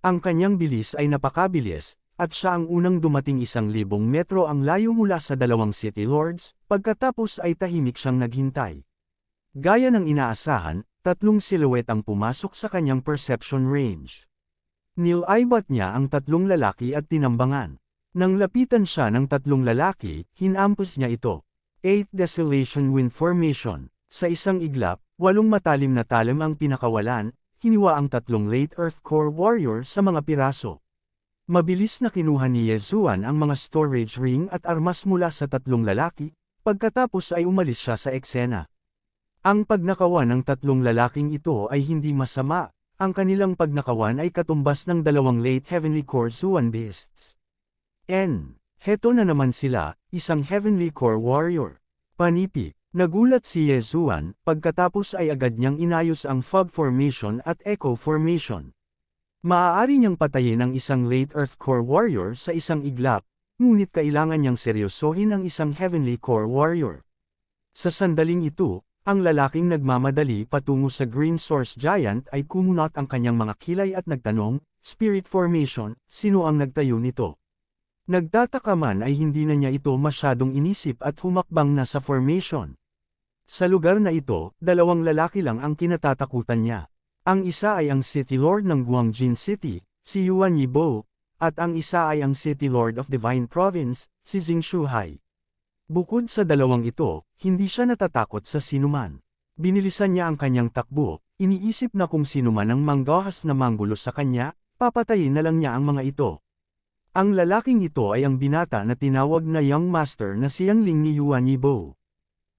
Ang kanyang bilis ay napakabilis, at siya ang unang dumating 1,000 metro ang layo mula sa dalawang City Lords, pagkatapos ay tahimik siyang naghintay. Gaya ng inaasahan, tatlong silhouette ang pumasok sa kanyang perception range. Nilaibat niya ang tatlong lalaki at tinambangan. Nang lapitan siya ng tatlong lalaki, hinampos niya ito. 8 Desolation Wind Formation. Sa isang iglap, 8 matalim na talim ang pinakawalan, hiniwa ang tatlong Late Earth Core Warrior sa mga piraso. Mabilis na kinuha ni Yezuan ang mga storage ring at armas mula sa tatlong lalaki, pagkatapos ay umalis siya sa eksena. Ang pagnakawan ng tatlong lalaking ito ay hindi masama, ang kanilang pagnakawan ay katumbas ng dalawang Late Heavenly Core Zuan Beasts. Heto na naman sila, isang Heavenly Core Warrior. Panipi. Nagulat si Yezuan, pagkatapos ay agad niyang inayos ang Fog Formation at Echo Formation. Maaari niyang patayin ang isang Late Earth Core Warrior sa isang iglap, ngunit kailangan niyang seryosohin ang isang Heavenly Core Warrior. Sa sandaling ito, ang lalaking nagmamadali patungo sa Green Source Giant ay kumunot ang kanyang mga kilay at nagtanong, Spirit Formation, sino ang nagtayo nito? Nagtataka man ay hindi na niya ito masyadong inisip at humakbang na sa formation. Sa lugar na ito, dalawang lalaki lang ang kinatatakutan niya. Ang isa ay ang City Lord ng Guangjin City, si Yuan Yibo, at ang isa ay ang City Lord of Divine Province, si Xing Shuhai. Bukod sa dalawang ito, hindi siya natatakot sa sinuman. Binilisan niya ang kanyang takbo, iniisip na kung sino man ang manggahas na manggulo sa kanya, papatayin na lang niya ang mga ito. Ang lalaking ito ay ang binata na tinawag na Young Master na si Yang Ling ni Yuan Yibo.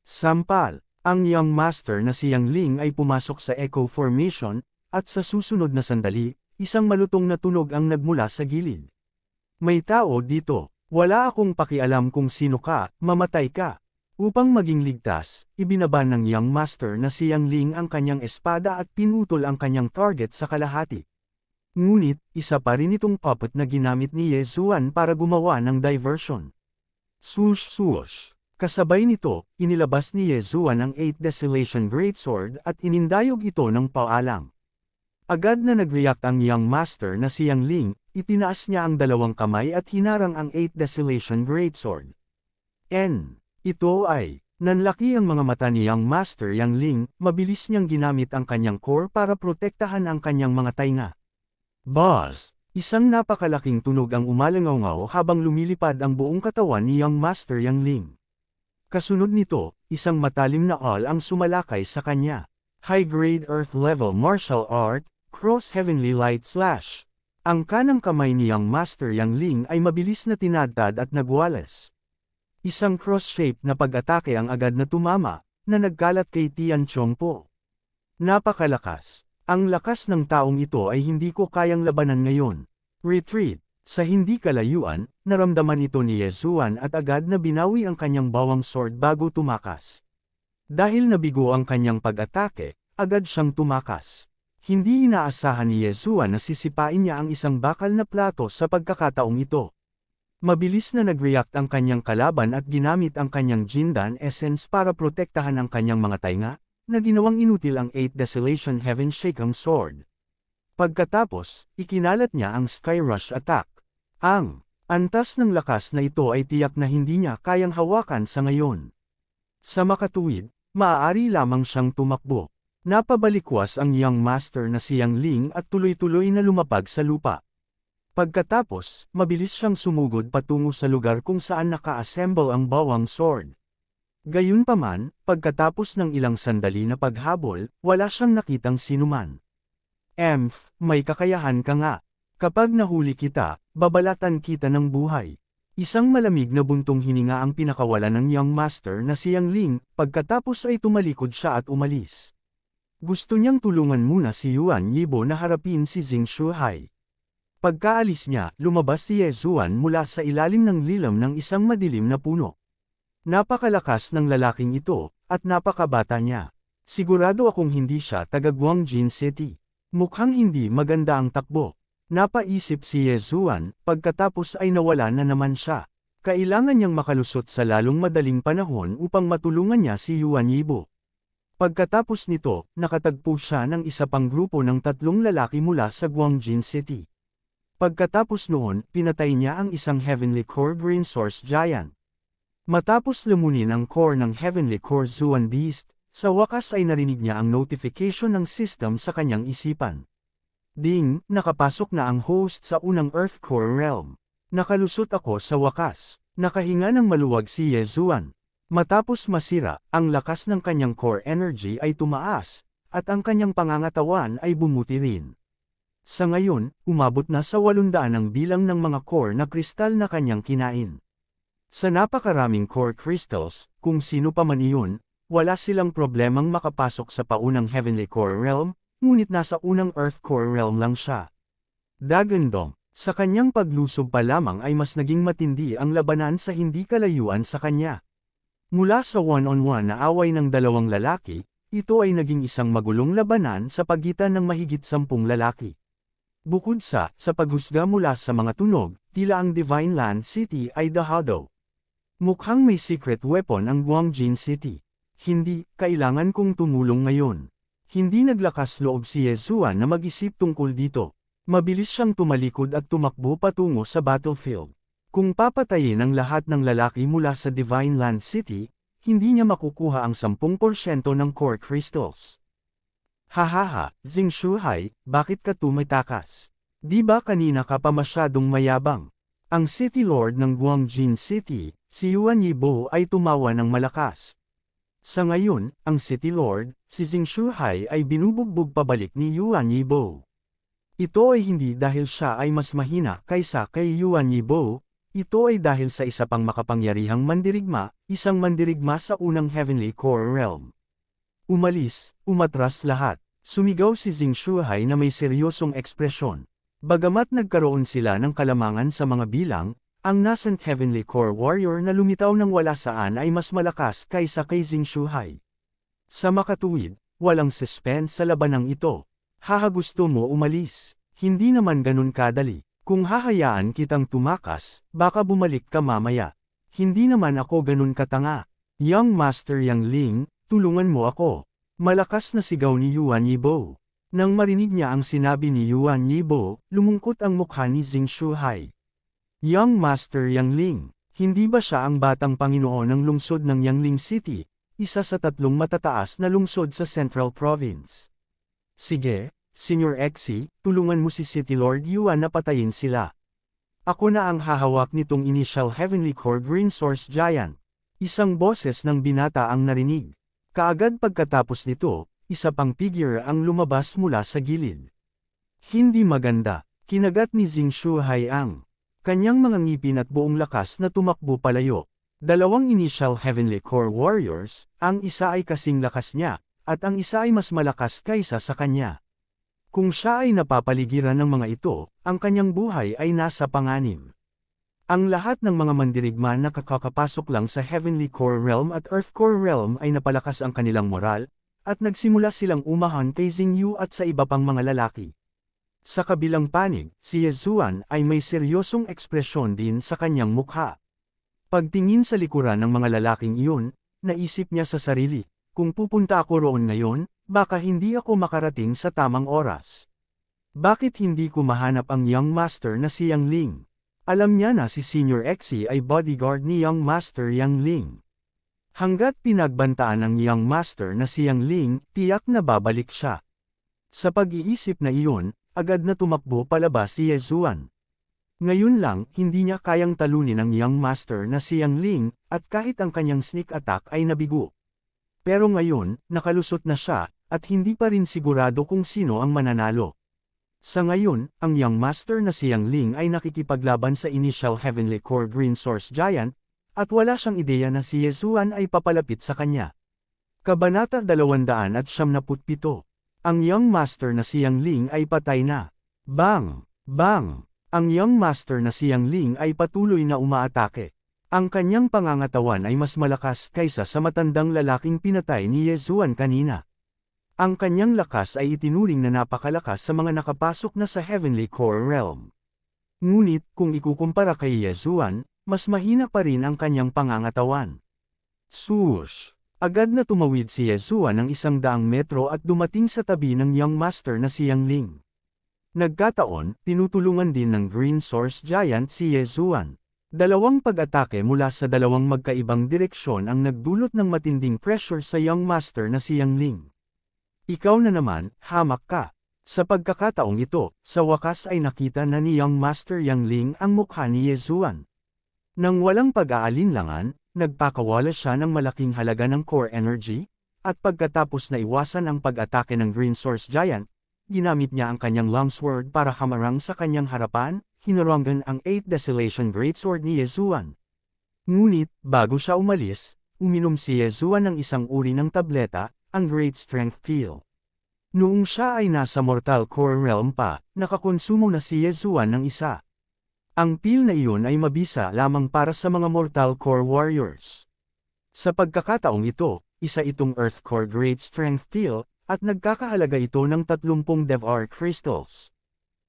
Sampal, ang Young Master na si Yang Ling ay pumasok sa Echo Formation, at sa susunod na sandali, isang malutong na tunog ang nagmula sa gilid. May tao dito, wala akong pakialam kung sino ka, mamatay ka. Upang maging ligtas, ibinaba ng Young Master na si Yang Ling ang kanyang espada at pinutol ang kanyang target sa kalahati. Ngunit, isa pa rin itong puppet na ginamit ni Yezuan para gumawa ng diversion. Swoosh swoosh. Kasabay nito, inilabas ni Yezuan ang 8 Desolation Greatsword at inindayog ito ng paalang. Agad na nag-react ang Young Master na si Yang Ling, itinaas niya ang dalawang kamay at hinarang ang 8 Desolation Greatsword. Ito ay, nanlaki ang mga mata ni Young Master Yang Ling, mabilis niyang ginamit ang kanyang core para protektahan ang kanyang mga tainga. Boss! Isang napakalaking tunog ang umalangaw habang lumilipad ang buong katawan ni Young Master Yang Ling. Kasunod nito, isang matalim na all ang sumalakay sa kanya. High-grade Earth-level martial art, Cross Heavenly Light Slash. Ang kanang kamay niyang Master Yang Ling ay mabilis na tinadtad at nagwalas. Isang cross-shape na pag-atake ang agad na tumama, na nagkalat kay Tian Chongpo. Napakalakas. Ang lakas ng taong ito ay hindi ko kayang labanan ngayon. Retreat. Sa hindi kalayuan, naramdaman ito ni Yezuan at agad na binawi ang kanyang bawang sword bago tumakas. Dahil nabigo ang kanyang pag-atake, agad siyang tumakas. Hindi inaasahan ni Yezuan na sisipain niya ang isang bakal na plato sa pagkakataong ito. Mabilis na nag-react ang kanyang kalaban at ginamit ang kanyang Jindan Essence para protektahan ang kanyang mga tainga, na ginawang inutil ang 8 Desolation Heaven Shaking Sword. Pagkatapos, ikinalat niya ang Sky Rush Attack. Ang antas ng lakas na ito ay tiyak na hindi niya kayang hawakan sa ngayon. Sa makatuwid, maaari lamang siyang tumakbo. Napabalikwas ang Young Master na si Yang Ling at tuloy-tuloy na lumapag sa lupa. Pagkatapos, mabilis siyang sumugod patungo sa lugar kung saan naka-assemble ang bawang sword. Gayunpaman, pagkatapos ng ilang sandali na paghabol, wala siyang nakitang sinuman. May kakayahan ka nga. Kapag nahuli kita, babalatan kita ng buhay. Isang malamig na buntong hininga ang pinakawalan ng Young Master na si Yang Ling, pagkatapos ay tumalikod siya at umalis. Gusto niyang tulungan muna si Yuan Yibo na harapin si Xing Shuhai. Pagkaalis niya, lumabas si Yezuan mula sa ilalim ng lilam ng isang madilim na puno. Napakalakas ng lalaking ito, at napakabata niya. Sigurado akong hindi siya taga Guangjin City. Mukhang hindi maganda ang takbo. Napaisip si Yezuan, pagkatapos ay nawala na naman siya. Kailangan niyang makalusot sa lalong madaling panahon upang matulungan niya si Yuan Yibo. Pagkatapos nito, nakatagpo siya ng isa pang grupo ng 3 lalaki mula sa Guangjin City. Pagkatapos noon, pinatay niya ang isang Heavenly Core Green Source Giant. Matapos lumunin ang core ng Heavenly Core Zuan Beast, sa wakas ay narinig niya ang notification ng system sa kanyang isipan. Ding, nakapasok na ang host sa unang Earth Core Realm. Nakalusot ako sa wakas. Nakahinga ng maluwag si Yezuan. Matapos masira, ang lakas ng kanyang core energy ay tumaas, at ang kanyang pangangatawan ay bumuti rin. Sa ngayon, umabot na sa 800 ang bilang ng mga core na kristal na kanyang kinain. Sa napakaraming core crystals, kung sino pa man iyon, wala silang problemang makapasok sa paunang Heavenly Core Realm, ngunit nasa unang Earth Core Realm lang siya. Dagandong, sa kanyang paglusob pa lamang ay mas naging matindi ang labanan sa hindi kalayuan sa kanya. Mula sa one-on-one na away ng 2 lalaki, ito ay naging isang magulong labanan sa pagitan ng mahigit 10 lalaki. Bukod sa paghusga mula sa mga tunog, tila ang Divine Land City ay dahado. Mukhang may secret weapon ang Guangjin City. Hindi, kailangan kong tumulong ngayon. Hindi naglakas loob si Yezuan na mag-isip tungkol dito. Mabilis siyang tumalikod at tumakbo patungo sa battlefield. Kung papatayin ang lahat ng lalaki mula sa Divine Land City, hindi niya makukuha ang 10% ng core crystals. Hahaha, Xing Shuhai, bakit ka tumatakas? Di ba kanina ka pa masyadong mayabang? Ang City Lord ng Guangjin City, si Yuan Yibo ay tumawa ng malakas. Sa ngayon, ang City Lord, si Xing Shuhai ay binubugbog pabalik ni Yuan Yibo. Ito ay hindi dahil siya ay mas mahina kaysa kay Yuan Yibo, ito ay dahil sa isa pang makapangyarihang mandirigma, isang mandirigma sa unang Heavenly Core Realm. Umatras lahat. Sumigaw si Xing Shuhai na may seryosong ekspresyon. Bagamat nagkaroon sila ng kalamangan sa mga bilang, ang nascent Heavenly Core Warrior na lumitaw ng wala saan ay mas malakas kaysa kay Xing Shuhai. Sa makatuwid, walang suspense sa labanang ito. Gusto mo umalis. Hindi naman ganun kadali. Kung hahayaan kitang tumakas, baka bumalik ka mamaya. Hindi naman ako ganun katanga. Young Master Yang Ling, tulungan mo ako. Malakas na sigaw ni Yuan Yibo. Nang marinig niya ang sinabi ni Yuan Yibo, lumungkot ang mukha ni Xing Shuhai. Young Master Yang Ling, hindi ba siya ang batang Panginoon ng lungsod ng Yangling City, isa sa 3 matataas na lungsod sa Central Province? Sige, Senior Exi, tulungan mo si City Lord Yuan na patayin sila. Ako na ang hahawak nitong initial Heavenly Core Green Source Giant. Isang boses ng binata ang narinig. Kaagad pagkatapos nito, isa pang figure ang lumabas mula sa gilid. Hindi maganda, kinagat ni Xing Shuhai ang kanyang mga ngipin at buong lakas na tumakbo palayo. Dalawang initial Heavenly Core Warriors, ang isa ay kasing lakas niya, at ang isa ay mas malakas kaysa sa kanya. Kung siya ay napapaligiran ng mga ito, ang kanyang buhay ay nasa panganib. Ang lahat ng mga mandirigma na kakapasok lang sa Heavenly Core Realm at Earth Core Realm ay napalakas ang kanilang moral, at nagsimula silang umahan kay Xingyu at sa iba pang mga lalaki. Sa kabilang panig, si Yezuan ay may seryosong ekspresyon din sa kanyang mukha. Pagtingin sa likuran ng mga lalaking iyon, naisip niya sa sarili, kung pupunta ako roon ngayon, baka hindi ako makarating sa tamang oras. Bakit hindi ko mahanap ang Young Master na si Yang Ling? Alam niya na si Senior Xe ay bodyguard ni Young Master Yang Ling. Hanggat pinagbantaan ng Young Master na si Yang Ling, tiyak na babalik siya. Sa pag-iisip na iyon, agad na tumakbo palabas si Yezuan. Ngayon lang, hindi niya kayang talunin ang Young Master na si Yang Ling, at kahit ang kanyang sneak attack ay nabigo. Pero ngayon, nakalusot na siya, at hindi pa rin sigurado kung sino ang mananalo. Sa ngayon, ang Young Master na si Yang Ling ay nakikipaglaban sa Initial Heavenly Core Green Source Giant, at wala siyang ideya na si Yezuan ay papalapit sa kanya. Kabanata 277. Ang Young Master na si Yang Ling ay patay na. Bang! Bang! Ang Young Master na si Yang Ling ay patuloy na umaatake. Ang kanyang pangangatawan ay mas malakas kaysa sa matandang lalaking pinatay ni Yezuan kanina. Ang kanyang lakas ay itinuring na napakalakas sa mga nakapasok na sa Heavenly Core Realm. Ngunit, kung ikukumpara kay Yezuan, mas mahina pa rin ang kanyang pangangatawan. Swoosh! Agad na tumawid si Yezuan ng 100 metro at dumating sa tabi ng Young Master na si Yang Ling. Nagkataon, tinutulungan din ng Green Source Giant si Yezuan. Dalawang pag-atake mula sa dalawang magkaibang direksyon ang nagdulot ng matinding pressure sa Young Master na si Yang Ling. Ikaw na naman, hamak ka. Sa pagkakataong ito, sa wakas ay nakita na ni Young Master Yang Ling ang mukha ni Yezuan. Nang walang pag-aalinlangan, nagpakawala siya ng malaking halaga ng core energy, at pagkatapos na iwasan ang pag-atake ng Green Source Giant, ginamit niya ang kanyang longsword para hamarang sa kanyang harapan, hinarangan ang 8 Desolation Greatsword ni Yezuan. Ngunit, bago siya umalis, uminom si Yezuan ng isang uri ng tableta, ang Great Strength Pill. Noong siya ay nasa Mortal Core Realm pa, nakakonsumo na si Yezuan ng isa. Ang pill na iyon ay mabisa lamang para sa mga Mortal Core Warriors. Sa pagkakataong ito, isa itong Earth Core Great Strength Pill, at nagkakahalaga ito ng 30 Devar Crystals.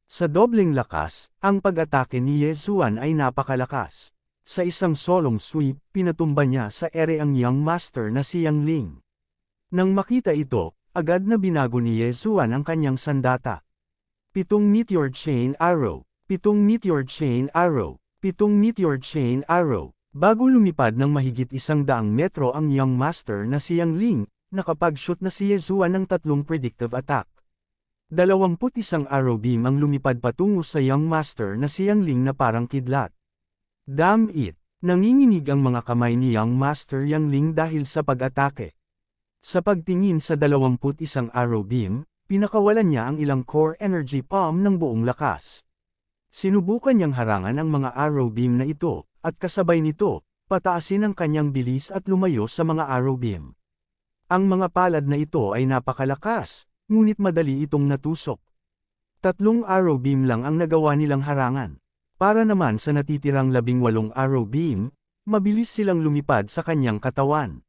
Sa dobleng lakas, ang pag-atake ni Yezuan ay napakalakas. Sa isang solong sweep, pinatumba niya sa ere ang Young Master na si Yang Ling. Nang makita ito, agad na binago ni Yezuan ang kanyang sandata. 7 Meteor Chain Arrow. 7 Meteor Chain Arrow. 7 Meteor Chain Arrow. Bago lumipad ng mahigit 100 metro ang Young Master na si Yang Ling, nakapag-shoot na si Yezuan ng 3 predictive attack. 21 arrow beam ang lumipad patungo sa Young Master na si Yang Ling na parang kidlat. Damn it! Nanginginig ang mga kamay ni Young Master Yang Ling dahil sa pag-atake. Sa pagtingin sa 21 arrow beam, pinakawalan niya ang ilang core energy palm ng buong lakas. Sinubukan niyang harangan ang mga arrow beam na ito, at kasabay nito, pataasin ang kanyang bilis at lumayo sa mga arrow beam. Ang mga palad na ito ay napakalakas, ngunit madali itong natusok. 3 arrow beam lang ang nagawa nilang harangan. Para naman sa natitirang 18 arrow beam, mabilis silang lumipad sa kanyang katawan.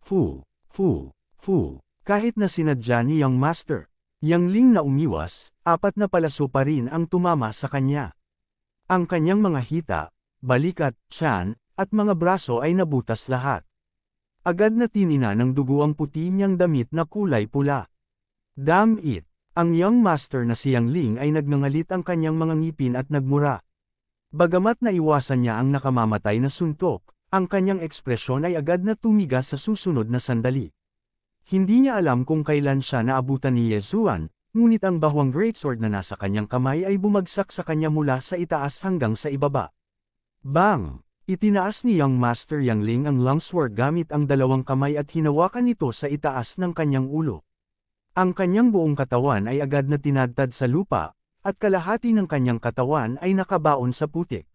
Fu. Kahit na sinadya ni Young Master Yang Ling na umiwas, 4 na palaso pa rin ang tumama sa kanya. Ang kanyang mga hita, balikat, tiyan, at mga braso ay nabutas lahat. Agad na tinina ng dugo ang puti niyang damit na kulay pula. Damn it! Ang Young Master na si Yang Ling ay nagngangalit ang kanyang mga ngipin at nagmura. Bagamat naiwasan niya ang nakamamatay na suntok, ang kanyang ekspresyon ay agad na tumigas sa susunod na sandali. Hindi niya alam kung kailan siya naabutan ni Yezuan, ngunit ang bahwang greatsword na nasa kanyang kamay ay bumagsak sa kanya mula sa itaas hanggang sa ibaba. Bang! Itinaas ni Young Master Yang Ling ang longsword gamit ang dalawang kamay at hinawakan ito sa itaas ng kanyang ulo. Ang kanyang buong katawan ay agad na tinadtad sa lupa, at kalahati ng kanyang katawan ay nakabaon sa putik.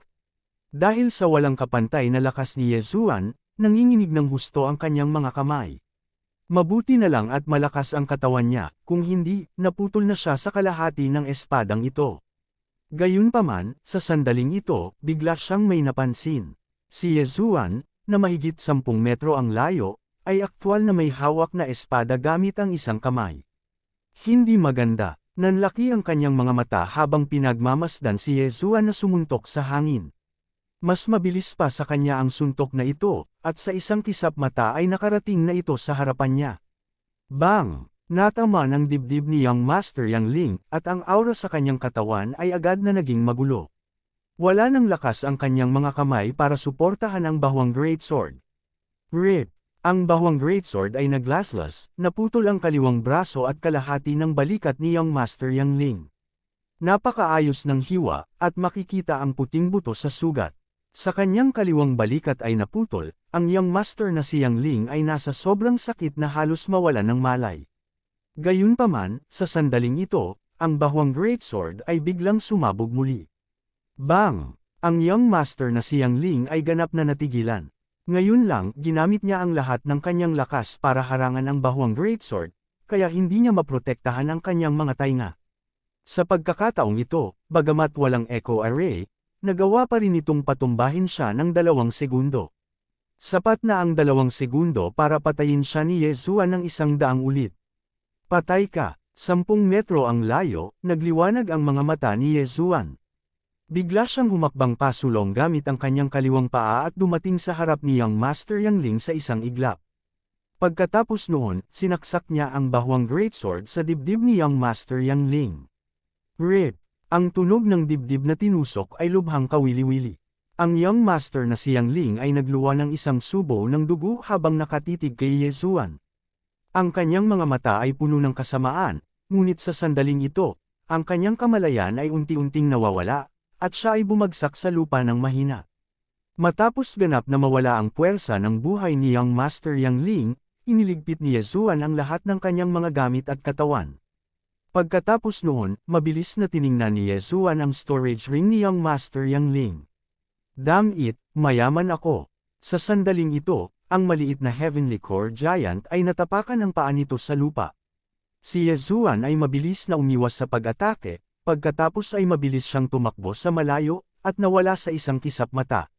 Dahil sa walang kapantay na lakas ni Ye Zuan, nanginginig ng husto ang kanyang mga kamay. Mabuti na lang at malakas ang katawan niya, kung hindi, naputol na siya sa kalahati ng espadang ito. Gayunpaman, sa sandaling ito, bigla siyang may napansin. Si Ye Zuan, na mahigit 10 metro ang layo, ay aktwal na may hawak na espada gamit ang isang kamay. Hindi maganda, nanlaki ang kanyang mga mata habang pinagmamasdan si Ye Zuan na sumuntok sa hangin. Mas mabilis pa sa kanya ang suntok na ito, at sa isang kisap mata ay nakarating na ito sa harapan niya. Bang! Natama ng dibdib ni Young Master Yang Ling, at ang aura sa kanyang katawan ay agad na naging magulo. Wala nang lakas ang kanyang mga kamay para suportahan ang bahwang greatsword. RIP! Ang bahwang greatsword ay naglaslas, naputol ang kaliwang braso at kalahati ng balikat ni Young Master Yang Ling. Napakaayos ng hiwa, at makikita ang puting buto sa sugat. Sa kanyang kaliwang balikat ay naputol, ang Young Master na si Yang Ling ay nasa sobrang sakit na halos mawalan ng malay. Gayunpaman, sa sandaling ito, ang bahwang greatsword ay biglang sumabog muli. Bang! Ang Young Master na si Yang Ling ay ganap na natigilan. Ngayon lang, ginamit niya ang lahat ng kanyang lakas para harangan ang bahwang greatsword, kaya hindi niya maprotektahan ang kanyang mga tainga. Sa pagkakataong ito, bagamat walang echo array, nagawa pa rin itong patumbahin siya ng 2 segundo. Sapat na ang 2 segundo para patayin siya ni Ye Zuan ng 100 ulit. Patay ka! 10 metro ang layo, nagliwanag ang mga mata ni Ye Zuan. Bigla siyang humakbang pasulong gamit ang kanyang kaliwang paa at dumating sa harap ni Young Master Yang Ling sa isang iglap. Pagkatapos noon, sinaksak niya ang bahwang greatsword sa dibdib ni Young Master Yang Ling. RIP! Ang tunog ng dibdib na tinusok ay lubhang kawili-wili. Ang Young Master na si Yang Ling ay nagluwa ng isang subo ng dugo habang nakatitig kay Ye Zuan. Ang kanyang mga mata ay puno ng kasamaan, ngunit sa sandaling ito, ang kanyang kamalayan ay unti-unting nawawala, at siya ay bumagsak sa lupa ng mahina. Matapos ganap na mawala ang puwersa ng buhay ni Young Master Yang Ling, iniligpit ni Ye Zuan ang lahat ng kanyang mga gamit at katawan. Pagkatapos noon, mabilis na tiningnan ni Ye Zuan ang storage ring ni Young Master Yang Ling. Damn it, mayaman ako. Sa sandaling ito, ang maliit na Heavenly Core Giant ay natapakan ang paa nito sa lupa. Si Ye Zuan ay mabilis na umiwas sa pag-atake, pagkatapos ay mabilis siyang tumakbo sa malayo, at nawala sa isang kisap mata.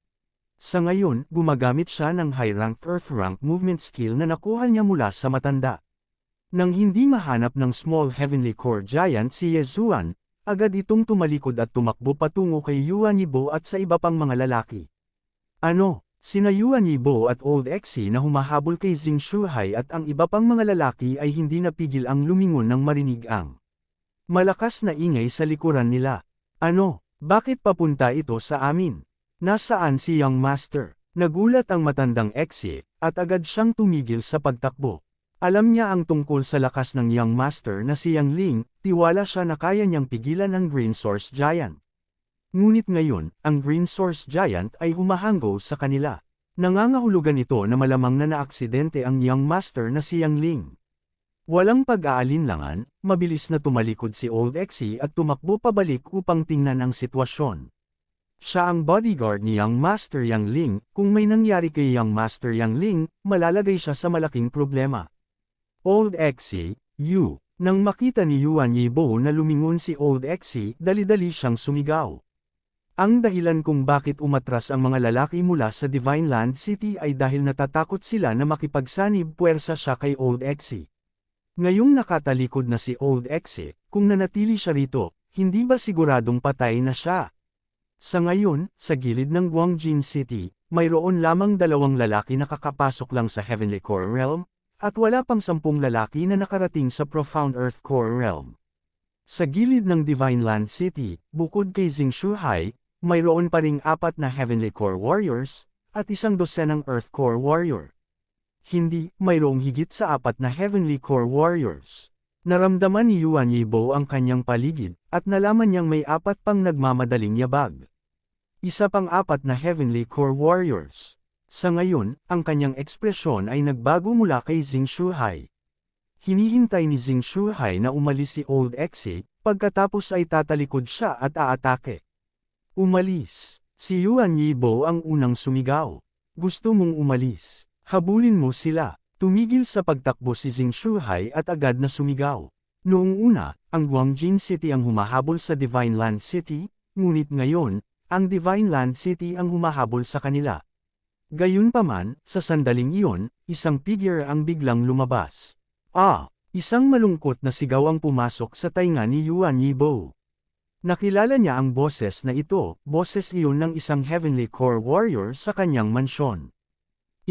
Sa ngayon, gumagamit siya ng high-rank Earth Rank movement skill na nakuha niya mula sa matanda. Nang hindi mahanap ng Small Heavenly Core Giant si Ye Zuan, agad itong tumalikod at tumakbo patungo kay Yuan Yibo at sa iba pang mga lalaki. Ano? Sina Yuan Yibo at Old Exi na humahabol kay Xing Shuhai at ang iba pang mga lalaki ay hindi napigil ang lumingon nang marinig ang malakas na ingay sa likuran nila. Ano? Bakit papunta ito sa amin? Nasaan si Young Master? Nagulat ang matandang Exi, at agad siyang tumigil sa pagtakbo. Alam niya ang tungkol sa lakas ng Young Master na si Yang Ling, tiwala siya na kaya niyang pigilan ang Green Source Giant. Ngunit ngayon, ang Green Source Giant ay humahanggo sa kanila. Nangangahulugan ito na malamang na naaksidente ang Young Master na si Yang Ling. Walang pag-aalinlangan, mabilis na tumalikod si Old Exi at tumakbo pabalik upang tingnan ang sitwasyon. Siya ang bodyguard ni Young Master Yang Ling, kung may nangyari kay Young Master Yang Ling, malalagay siya sa malaking problema. Old Exi, you. Nang makita ni Yuan Yibo na lumingon si Old Exi, dali-dali siyang sumigaw. Ang dahilan kung bakit umatras ang mga lalaki mula sa Divine Land City ay dahil natatakot sila na makipagsanib puwersa siya kay Old Exi. Ngayong nakatalikod na si Old Exi, kung nanatili siya rito, hindi ba siguradong patay na siya? Sa ngayon, sa gilid ng Guangjin City, mayroon lamang 2 lalaki na kakapasok lang sa Heavenly Core Realm, at wala pang 10 lalaki na nakarating sa Profound Earth Core Realm. Sa gilid ng Divine Land City, bukod kay Xing Shuhai, mayroon pa ring 4 na Heavenly Core Warriors, at 12 ng Earth Core Warrior. Hindi, mayroong higit sa 4 na Heavenly Core Warriors. Naramdaman ni Yuan Yibo ang kanyang paligid, at nalaman niyang may 4 pang nagmamadaling yabag. isa pang apat na Heavenly Core Warriors. Sa ngayon, ang kanyang ekspresyon ay nagbago mula kay Xing Shuhai. Hinihintay ni Xing Shuhai na umalis si Old Exe, pagkatapos ay tatalikod siya at aatake. Umalis. Si Yuan Yibo ang unang sumigaw. Gusto mong umalis. Habulin mo sila. Tumigil sa pagtakbo si Xing Shuhai at agad na sumigaw. Noong una, ang Guangjin City ang humahabol sa Divine Land City, ngunit ngayon, ang Divine Land City ang humahabol sa kanila. Gayunpaman, sa sandaling iyon, isang figure ang biglang lumabas. Isang malungkot na sigaw ang pumasok sa tainga ni Yuan Yibo. Nakilala niya ang boses na ito, boses iyon ng isang Heavenly Core Warrior sa kanyang mansyon.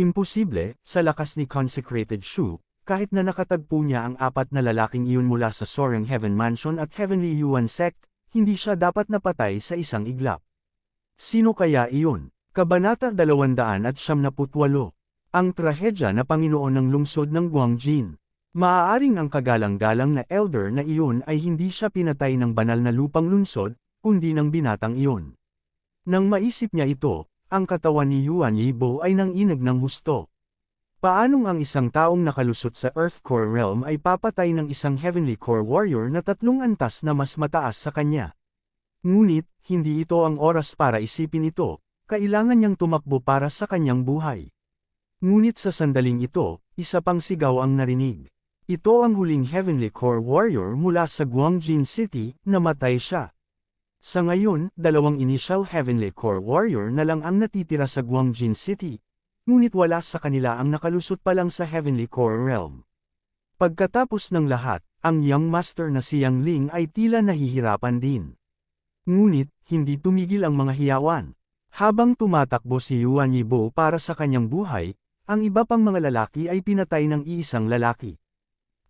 Imposible, sa lakas ni Consecrated Shu, kahit na nakatagpo niya ang apat na lalaking iyon mula sa Soaring Heaven Mansion at Heavenly Yuan Sect, hindi siya dapat napatay sa isang iglap. Sino kaya iyon? Kabanata 278. Ang trahedya na Panginoon ng lungsod ng Guangjin. Maaaring ang kagalang-galang na elder na iyon ay hindi siya pinatay ng banal na lupang lungsod, kundi ng binatang iyon. Nang maisip niya ito, ang katawan ni Yuan Yibo ay nanginag ng husto. Paanong ang isang taong nakalusot sa Earth Core Realm ay papatay ng isang Heavenly Core Warrior na 3 antas na mas mataas sa kanya? Ngunit, hindi ito ang oras para isipin ito. Kailangan niyang tumakbo para sa kanyang buhay. Ngunit sa sandaling ito, isa pang sigaw ang narinig. Ito ang huling Heavenly Core Warrior mula sa Guangjin City, namatay siya. Sa ngayon, 2 initial Heavenly Core Warrior na lang ang natitira sa Guangjin City, ngunit wala sa kanila ang nakalusot pa lang sa Heavenly Core Realm. Pagkatapos ng lahat, ang Young Master na si Yang Ling ay tila nahihirapan din. Ngunit, hindi tumigil ang mga hiyawan. Habang tumatakbo si Yuan Yibo para sa kanyang buhay, ang iba pang mga lalaki ay pinatay ng iisang lalaki.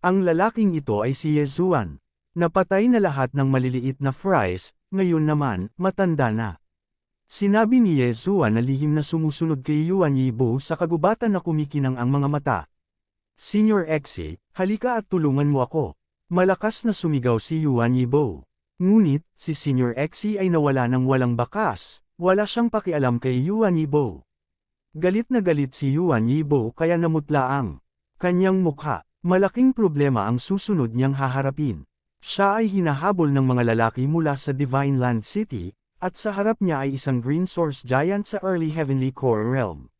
Ang lalaking ito ay si Ye Zuan. Napatay na lahat ng maliliit na fries, ngayon naman, matanda na. Sinabi ni Ye Zuan na lihim na sumusunod kay Yuan Yibo sa kagubatan na kumikinang ang mga mata. Senior Exe, halika at tulungan mo ako. Malakas na sumigaw si Yuan Yibo. Ngunit, si Senior Exe ay nawala ng walang bakas. Wala siyang pakialam kay Yuan Yibo. Galit na galit si Yuan Yibo kaya namutla ang kanyang mukha. Malaking problema ang susunod niyang haharapin. Siya ay hinahabol ng mga lalaki mula sa Divine Land City, at sa harap niya ay isang Green Source Giant sa Early Heavenly Core Realm.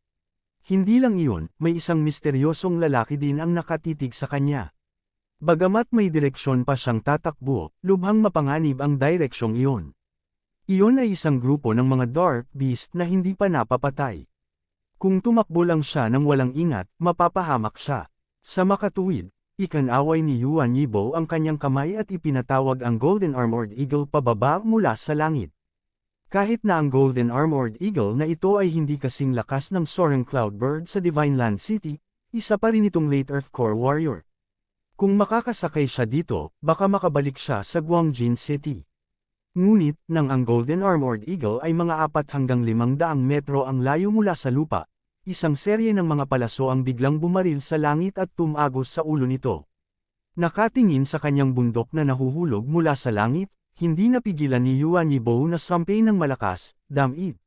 Hindi lang iyon, may isang misteryosong lalaki din ang nakatitig sa kanya. Bagamat may direksyon pa siyang tatakbo, lubhang mapanganib ang direksyong iyon. Iyon ay isang grupo ng mga Dark Beast na hindi pa napapatay. Kung tumakbo lang siya ng walang ingat, mapapahamak siya. Sa makatuwid, ikanaway ni Yuan Yibo ang kanyang kamay at ipinatawag ang Golden Armored Eagle pababa mula sa langit. Kahit na ang Golden Armored Eagle na ito ay hindi kasing lakas ng Soaring Cloudbird sa Divine Land City, isa pa rin itong Late Earth Core Warrior. Kung makakasakay siya dito, baka makabalik siya sa Guangjin City. Ngunit, nang ang Golden Armored Eagle ay mga 4 hanggang 500 metro ang layo mula sa lupa, isang serye ng mga palaso ang biglang bumaril sa langit at tumagos sa ulo nito. Nakatingin sa kanyang bundok na nahuhulog mula sa langit, hindi napigilan ni Yuan Yibo na sampay ng malakas, damit.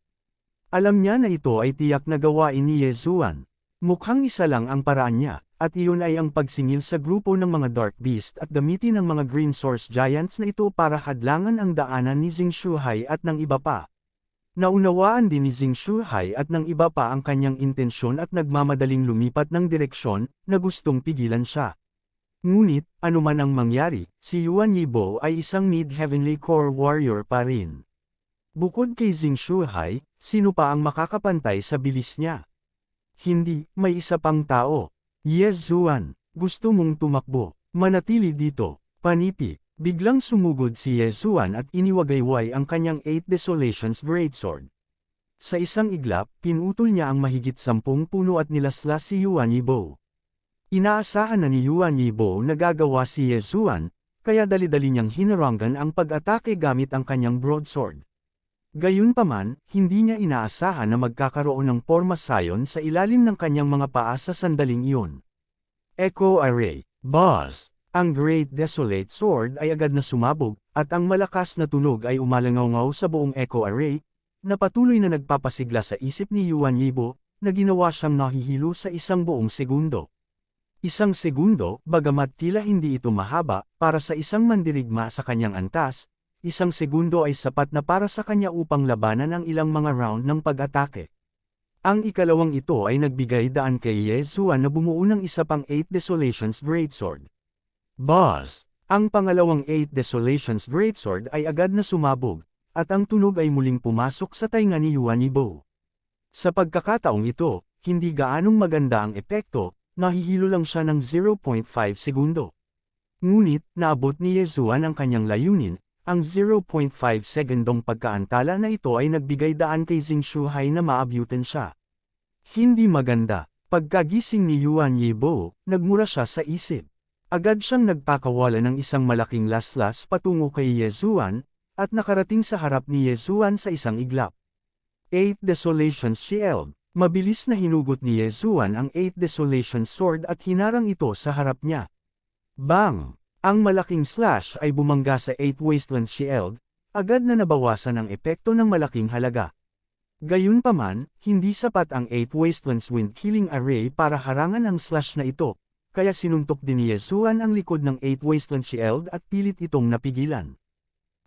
Alam niya na ito ay tiyak na gawain ni Ye Zuan. Mukhang isa lang ang paraan niya, at iyon ay ang pagsingil sa grupo ng mga Dark Beast at gamitin ang mga Green Source Giants na ito para hadlangan ang daanan ni Xing Shuhai at ng iba pa. Naunawaan din ni Xing Shuhai at ng iba pa ang kanyang intensyon at nagmamadaling lumipat ng direksyon na gustong pigilan siya. Ngunit, anuman ang mangyari, si Yuan Yibo ay isang Mid-Heavenly Core Warrior pa rin. Bukod kay Xing Shuhai, sino pa ang makakapantay sa bilis niya? Hindi, may isa pang tao. Ye Zuan, gusto mong tumakbo, manatili dito, panipi. Biglang sumugod si Ye Zuan at iniwagayway ang kanyang 8 Desolations Greatsword. Sa isang iglap, pinutol niya ang mahigit 10 puno at nilasla si Yuan Yibo. Inaasahan na ni Yuan Yibo na gagawa si Ye Zuan, kaya dali-dali niyang hinarangan ang pag-atake gamit ang kanyang broadsword. Gayunpaman, hindi niya inaasahan na magkakaroon ng porma sayon sa ilalim ng kanyang mga paa sa sandaling iyon. Echo Array, Buzz! Ang Great Desolate Sword ay agad na sumabog, at ang malakas na tunog ay umalangaw-ngaw sa buong Echo Array, na patuloy na nagpapasigla sa isip ni Yuan Yibo, na ginawa siyang nahihilo sa isang buong segundo. Isang segundo, bagamat tila hindi ito mahaba, para sa isang mandirigma sa kanyang antas, isang segundo ay sapat na para sa kanya upang labanan ang ilang mga round ng pag-atake. Ang ikalawang ito ay nagbigay daan kay Ye Zuan na bumuo ng isa pang 8 Desolations Greatsword. Buzz! Ang pangalawang 8 Desolations Greatsword ay agad na sumabog, at ang tunog ay muling pumasok sa tainga ni Yuan Yibo. Sa pagkakataong ito, hindi gaanong maganda ang epekto, nahihilo lang siya ng 0.5 segundo. Ngunit, naabot ni Ye Zuan ang kanyang layunin, ang 0.5 segundong pagkaantala na ito ay nagbigay daan kay Xing Shuhai na maabutan siya. Hindi maganda. Pagkagising ni Yuan Yibo, nagmura siya sa isip. Agad siyang nagpakawala ng isang malaking laslas patungo kay Ye Zuan, at nakarating sa harap ni Ye Zuan sa isang iglap. 8 Desolations Shield. Mabilis na hinugot ni Ye Zuan ang 8 Desolations Sword at hinarang ito sa harap niya. Bang! Ang malaking slash ay bumangga sa 8 Wasteland Shield, agad na nabawasan ang epekto ng malaking halaga. Gayunpaman, hindi sapat ang 8 Wastelands Wind Killing Array para harangan ang slash na ito, kaya sinuntok din ni Ye Zuan ang likod ng 8 Wasteland Shield at pilit itong napigilan.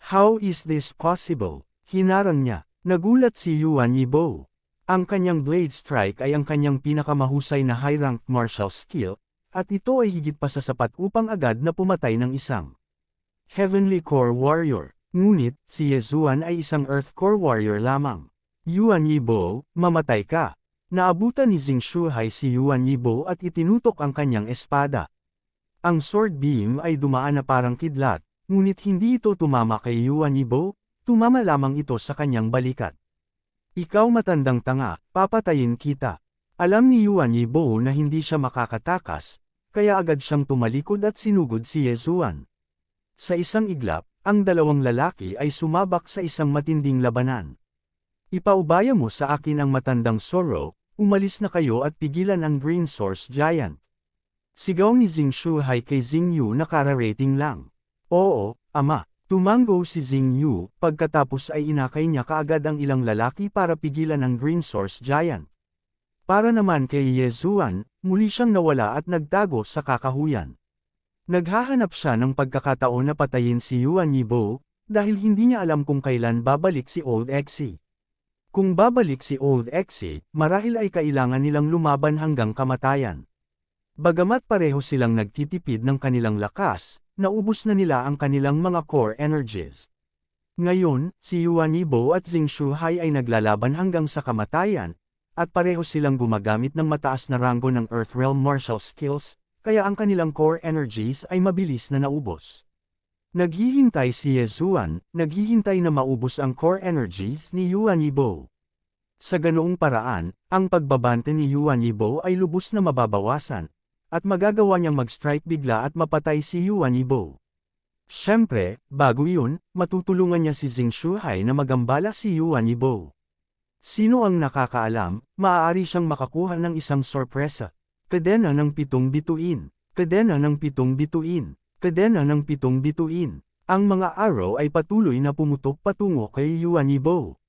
How is this possible? Hinarang niya. Nagulat si Yuan Yibo. Ang kanyang Blade Strike ay ang kanyang pinakamahusay na high-ranked martial skill, at ito ay higit pa sa sapat upang agad na pumatay ng isang Heavenly Core Warrior. Ngunit, si Ye Zuan ay isang Earth Core Warrior lamang. Yuan Yibo, mamatay ka. Naabutan ni Xing Shuhai si Yuan Yibo at itinutok ang kanyang espada. Ang sword beam ay dumaan na parang kidlat, ngunit hindi ito tumama kay Yuan Yibo, tumama lamang ito sa kanyang balikat. Ikaw matandang tanga, papatayin kita. Alam ni Yuan Yibo na hindi siya makakatakas, kaya agad siyang tumalikod at sinugod si Ye Zuan. Sa isang iglap, ang dalawang lalaki ay sumabak sa isang matinding labanan. Ipaubaya mo sa akin ang matandang Zoro, umalis na kayo at pigilan ang Green Source Giant. Sigaw ni Xing Shuhai kay Xing Yu na kararating lang. Oo, ama. Tumango si Xing Yu, pagkatapos ay inakay niya kaagad ang ilang lalaki para pigilan ang Green Source Giant. Para naman kay Ye Zuan, muli siyang nawala at nagtago sa kakahuyan. Naghahanap siya ng pagkakataon na patayin si Yuan Yibo, dahil hindi niya alam kung kailan babalik si Old Xe. Kung babalik si Old Xe, marahil ay kailangan nilang lumaban hanggang kamatayan. Bagamat pareho silang nagtitipid ng kanilang lakas, naubos na nila ang kanilang mga core energies. Ngayon, si Yuan Yibo at Xing Shuhai ay naglalaban hanggang sa kamatayan, at pareho silang gumagamit ng mataas na ranggo ng Earthrealm martial skills, kaya ang kanilang core energies ay mabilis na naubos. Naghihintay si Ye Zuan, naghihintay na maubos ang core energies ni Yuan Yibo. Sa ganoong paraan, ang pagbabante ni Yuan Yibo ay lubos na mababawasan, at magagawa niyang mag-strike bigla at mapatay si Yuan Yibo. Siyempre, bago yun, matutulungan niya si Xing Shuhai na magambala si Yuan Yibo. Sino ang nakakaalam, maaari siyang makakuha ng isang sorpresa. Kadena ng 7 bituin. Kadena ng 7 bituin. Kadena ng 7 bituin. Ang mga arrow ay patuloy na pumutok patungo kay Yuan Yibo.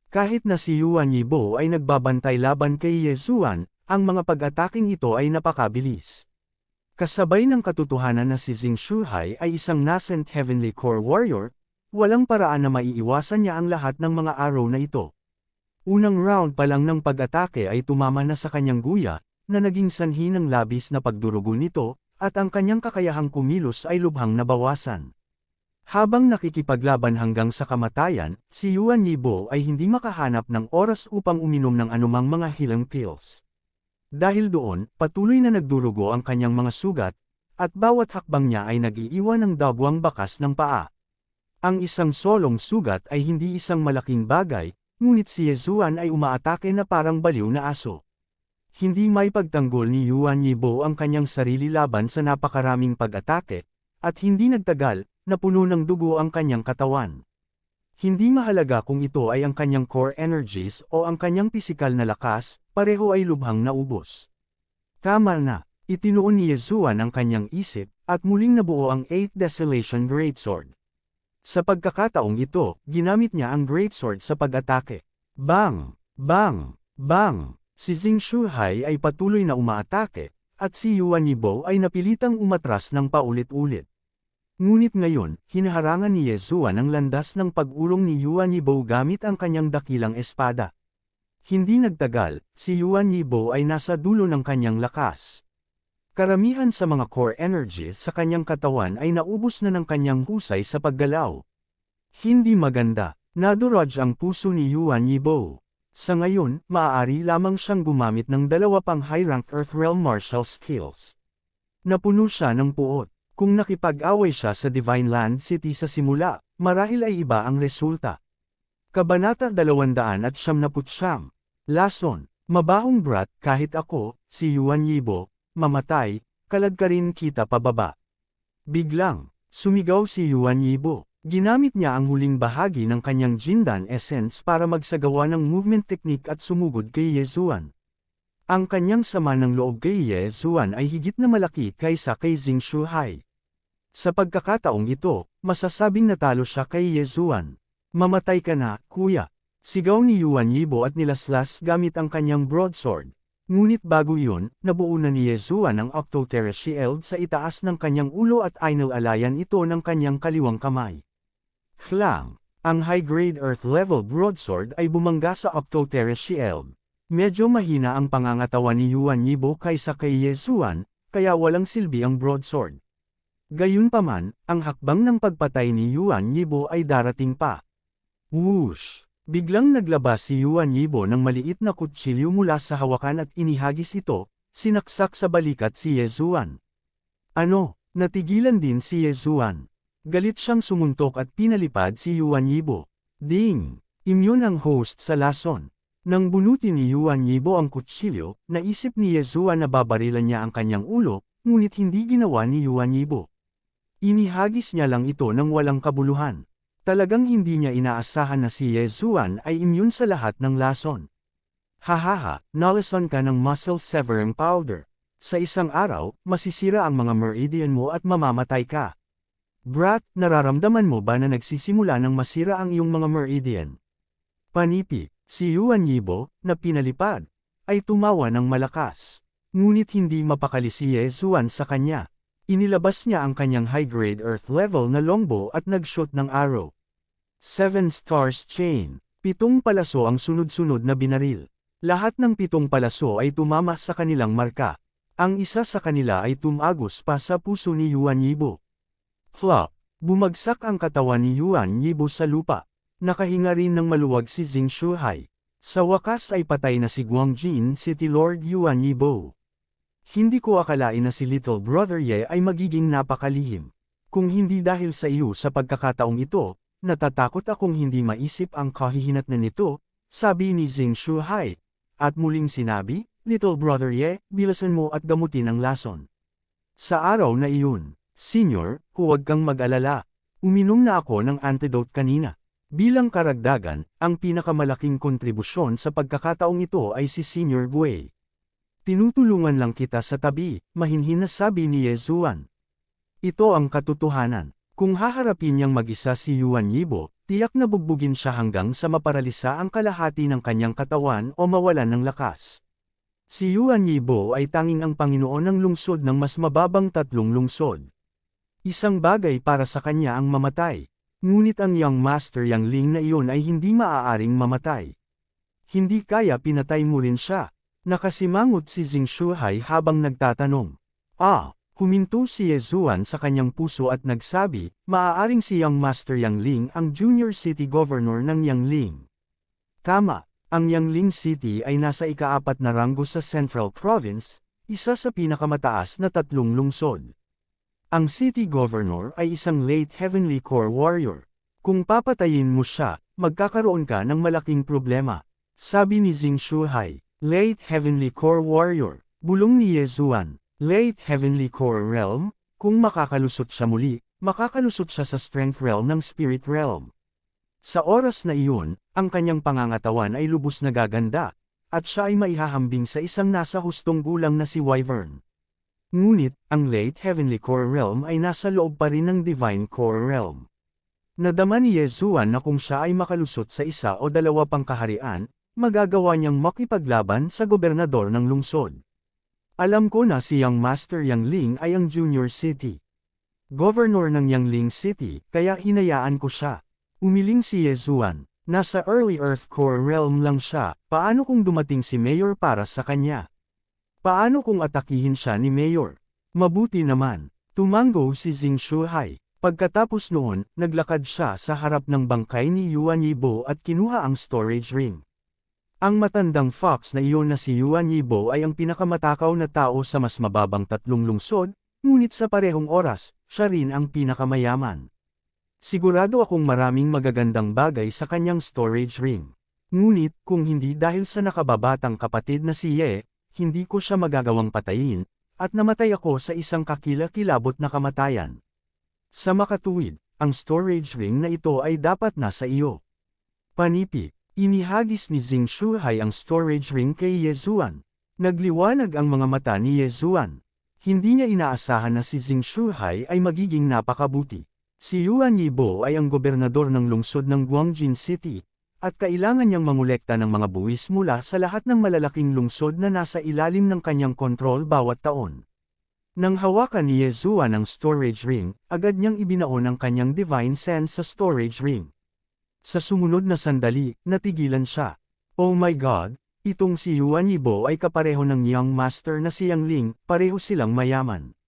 Kahit na si Yuan Yibo ay nagbabantay laban kay Ye Zuan, ang mga pag-ataking ito ay napakabilis. Kasabay ng katotohanan na si Xing Shuhai ay isang nascent Heavenly Core Warrior, walang paraan na maiiwasan niya ang lahat ng mga arrow na ito. Unang round pa lang ng pag-atake ay tumama na sa kanyang guya, na naging sanhi ng labis na pagdurugo nito, at ang kanyang kakayahang kumilos ay lubhang nabawasan. Habang nakikipaglaban hanggang sa kamatayan, si Yuan Yibo ay hindi makahanap ng oras upang uminom ng anumang mga healing pills. Dahil doon, patuloy na nagdurugo ang kanyang mga sugat, at bawat hakbang niya ay nag-iiwan ng dagwang bakas ng paa. Ang isang solong sugat ay hindi isang malaking bagay, ngunit si Ye Zuan ay umaatake na parang baliw na aso. Hindi may pagtanggol ni Yuan Yibo ang kanyang sarili laban sa napakaraming pag-atake, at hindi nagtagal, napuno ng dugo ang kanyang katawan. Hindi mahalaga kung ito ay ang kanyang core energies o ang kanyang pisikal na lakas, pareho ay lubhang naubos. Tama na, itinuon ni Ye Zuan ang kanyang isip, at muling nabuo ang 8th Desolation Greatsword. Sa pagkakataong ito, ginamit niya ang Greatsword sa pag-atake. Bang! Bang! Bang! Si Xing Shuhai ay patuloy na umaatake, at si Yuan Yibo ay napilitang umatras ng paulit-ulit. Ngunit ngayon, hinaharangan ni Ye Zuan ang landas ng pag-urong ni Yuan Yibo gamit ang kanyang dakilang espada. Hindi nagtagal, si Yuan Yibo ay nasa dulo ng kanyang lakas. Karamihan sa mga core energy sa kanyang katawan ay naubos na ng kanyang husay sa paggalaw. Hindi maganda, naduraj ang puso ni Yuan Yibo. Sa ngayon, maaari lamang siyang gumamit ng dalawa pang high-rank Earth Realm martial skills. Napuno siya ng puot. Kung nakipag-away siya sa Divine Land City sa simula, marahil ay iba ang resulta. Kabanata 279. Lason, mabahong brat, kahit ako, si Yuan Yibo, mamatay, kalad ka rin kita pababa. Biglang, sumigaw si Yuan Yibo. Ginamit niya ang huling bahagi ng kanyang Jindan Essence para magsagawa ng movement technique at sumugod kay Ye Zuan. Ang kanyang sama ng loob kay Ye Zuan ay higit na malaki kaysa kay Xing Shuhai. Sa pagkakataong ito, masasabing natalo siya kay Ye Zuan. Mamatay ka na, kuya. Sigaw ni Yuan Yibo at nilaslas gamit ang kanyang broadsword. Ngunit bago yun, nabuo na ni Ye Zuan ang Octoterra Shield sa itaas ng kanyang ulo at inilalayan ito ng kanyang kaliwang kamay. Klang! Ang high-grade Earth-level broadsword ay bumangga sa Octoterra Shield. Medyo mahina ang pangangatawan ni Yuan Yibo kaysa kay Ye Zuan, kaya walang silbi ang broadsword. Gayunpaman, ang hakbang ng pagpatay ni Yuan Yibo ay darating pa. Whoosh! Biglang naglabas si Yuan Yibo ng maliit na kutsilyo mula sa hawakan at inihagis ito, sinaksak sa balikat si Ye Zuan. Ano? Natigilan din si Ye Zuan. Galit siyang sumuntok at pinalipad si Yuan Yibo. Ding! Immune ang host sa lason. Nang bunutin ni Yuan Yibo ang kutsilyo, naisip ni Ye Zuan na babarilan niya ang kanyang ulo, ngunit hindi ginawa ni Yuan Yibo. Inihagis niya lang ito ng walang kabuluhan. Talagang hindi niya inaasahan na si Ye Zuan ay immune sa lahat ng lason. Hahaha, nalason ka ng muscle severing powder. Sa isang araw, masisira ang mga meridian mo at mamamatay ka. Brat, nararamdaman mo ba na nagsisimula ng masira ang iyong mga meridian? Panipi, si Yuan Yibo, na pinalipad, ay tumawa ng malakas. Ngunit hindi mapakali si Ye Zuan sa kanya. Inilabas niya ang kanyang high-grade Earth-level na longbow at nag-shoot ng arrow. 7 Stars Chain. 7 palaso ang sunod-sunod na binaril. Lahat ng 7 palaso ay tumama sa kanilang marka. Ang isa sa kanila ay tumagos pa sa puso ni Yuan Yibo. Flop. Bumagsak ang katawan ni Yuan Yibo sa lupa. Nakahinga rin ng maluwag si Xing Shuhai. Sa wakas ay patay na si Guangjin City Lord Yuan Yibo. Hindi ko akalain na si Little Brother Ye ay magiging napakalihim. Kung hindi dahil sa iyo sa pagkakataong ito, natatakot akong hindi maisip ang kahihinatnan nito, sabi ni Xing Shuhai. At muling sinabi, Little Brother Ye, bilasan mo at gamutin ang lason. Sa araw na iyon, Senior, huwag kang mag-alala. Uminom na ako ng antidote kanina. Bilang karagdagan, ang pinakamalaking kontribusyon sa pagkakataong ito ay si Senior Gui. Tinutulungan lang kita sa tabi, mahinhin na sabi ni Ye Zuan. Ito ang katotohanan. Kung haharapin niyang mag-isa si Yuan Yibo, tiyak na bugbugin siya hanggang sa maparalisa ang kalahati ng kanyang katawan o mawalan ng lakas. Si Yuan Yibo ay tanging ang Panginoon ng lungsod ng mas mababang 3 lungsod. Isang bagay para sa kanya ang mamatay. Ngunit ang Young Master Yang Ling na iyon ay hindi maaaring mamatay. Hindi kaya pinatay mo rin siya. Nakasimangot si Xing Shuhai habang nagtatanong. Huminto si Ye Zuan sa kanyang puso at nagsabi, maaaring si Young Master Yang Ling ang Junior City Governor ng Yang Ling. Tama, ang Yang Ling City ay nasa ika-4 na ranggo sa Central Province, isa sa pinakamataas na 3 lungsod. Ang City Governor ay isang late Heavenly Core Warrior. Kung papatayin mo siya, magkakaroon ka ng malaking problema. Sabi ni Xing Shuhai, Late Heavenly Core Warrior, bulong ni Ye Zuan. Late Heavenly Core Realm, kung makakalusot siya muli, makakalusot siya sa Strength Realm ng Spirit Realm. Sa oras na iyon, ang kanyang pangangatawan ay lubos na gaganda, at siya ay maihahambing sa isang nasa hustong gulang na si Wyvern. Ngunit, ang Late Heavenly Core Realm ay nasa loob pa rin ng Divine Core Realm. Nadama ni Yezuan na kung siya ay makalusot sa isa o dalawa pang kaharian, magagawa niyang makipaglaban sa gobernador ng lungsod. Alam ko na si Young Master Yang Ling ay ang Junior City Governor ng Yangling City, kaya hinayaan ko siya. Umiling si Yezuan. Nasa Early Earth Core realm lang siya, paano kung dumating si Mayor para sa kanya? Paano kung atakihin siya ni Mayor? Mabuti naman. Tumango si Xing Shuhai. Pagkatapos noon, naglakad siya sa harap ng bangkay ni Yuan Yibo at kinuha ang storage ring. Ang matandang fox na iyon na si Yuan Yibo ay ang pinakamatakaw na tao sa mas mababang tatlong lungsod, ngunit sa parehong oras, siya rin ang pinakamayaman. Sigurado akong maraming magagandang bagay sa kanyang storage ring. Ngunit, kung hindi dahil sa nakababatang kapatid na si Ye, hindi ko siya magagawang patayin, at namatay ako sa isang kakilakilabot na kamatayan. Sa makatuwid, ang storage ring na ito ay dapat nasa iyo. Panipi, inihagis ni Xing Shuhai ang storage ring kay Yezuan. Nagliwanag ang mga mata ni Yezuan. Hindi niya inaasahan na si Xing Shuhai ay magiging napakabuti. Si Yuan Yibo ay ang gobernador ng lungsod ng Guangjin City, at kailangan niyang mangolekta ng mga buwis mula sa lahat ng malalaking lungsod na nasa ilalim ng kanyang kontrol bawat taon. Nang hawakan ni Yezuan ang storage ring, agad niyang ibinaon ang kanyang divine sense sa storage ring. Sa sumunod na sandali, natigilan siya. Oh my God, itong si Yuan Yibo ay kapareho ng Young Master na si Yang Ling, pareho silang mayaman.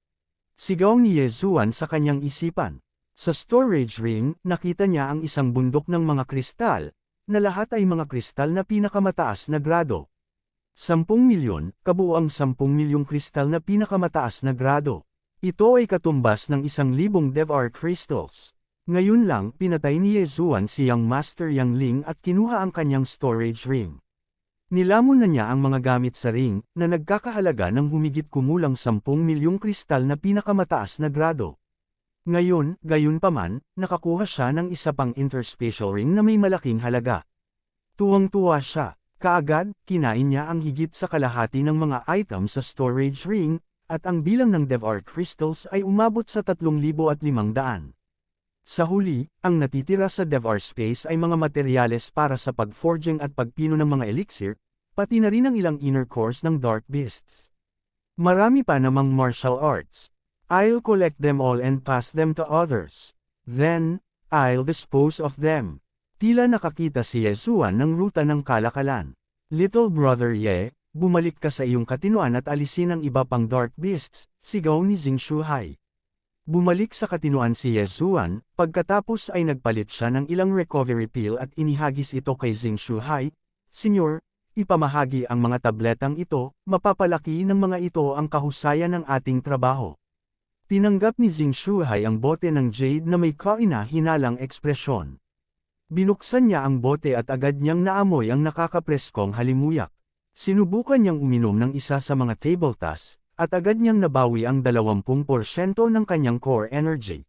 Sigaw ni Yezuan sa kanyang isipan. Sa storage ring, nakita niya ang isang bundok ng mga kristal, na lahat ay mga kristal na pinakamataas na grado. 10 milyon, kabuuang 10 milyong kristal na pinakamataas na grado. Ito ay katumbas ng 1,000 DevArt crystals. Ngayon lang, pinatay ni Yezuan si Young Master Yang Ling at kinuha ang kanyang storage ring. Nilamon na niya ang mga gamit sa ring, na nagkakahalaga ng humigit kumulang 10 milyong kristal na pinakamataas na grado. Ngayon, gayunpaman, nakakuha siya ng isa pang interspatial ring na may malaking halaga. Tuwang-tuwa siya. Kaagad, kinain niya ang higit sa kalahati ng mga item sa storage ring, at ang bilang ng DevArt crystals ay umabot sa 3,500. Sa huli, ang natitira sa DevArt space ay mga materyales para sa pagforging at pagpino ng mga elixir, pati na rin ang ilang inner cores ng Dark Beasts. Marami pa namang martial arts. I'll collect them all and pass them to others. Then, I'll dispose of them. Tila nakakita si Yezuan ng ruta ng kalakalan. Little brother Ye, bumalik ka sa iyong katinuan at alisin ang iba pang Dark Beasts, sigaw ni Xing Shuhai. Bumalik sa katinuan si Yezuan, pagkatapos ay nagpalit siya ng ilang recovery pill at inihagis ito kay Xing Shuhai. Senyor, ipamahagi ang mga tabletang ito, mapapalaki ng mga ito ang kahusayan ng ating trabaho. Tinanggap ni Xing Shuhai ang bote ng jade na may kaina-hinalang ekspresyon. Binuksan niya ang bote at agad niyang naamoy ang nakakapreskong halimuyak. Sinubukan niyang uminom ng isa sa mga table tasks, at agad niyang nabawi ang 20% ng kanyang core energy.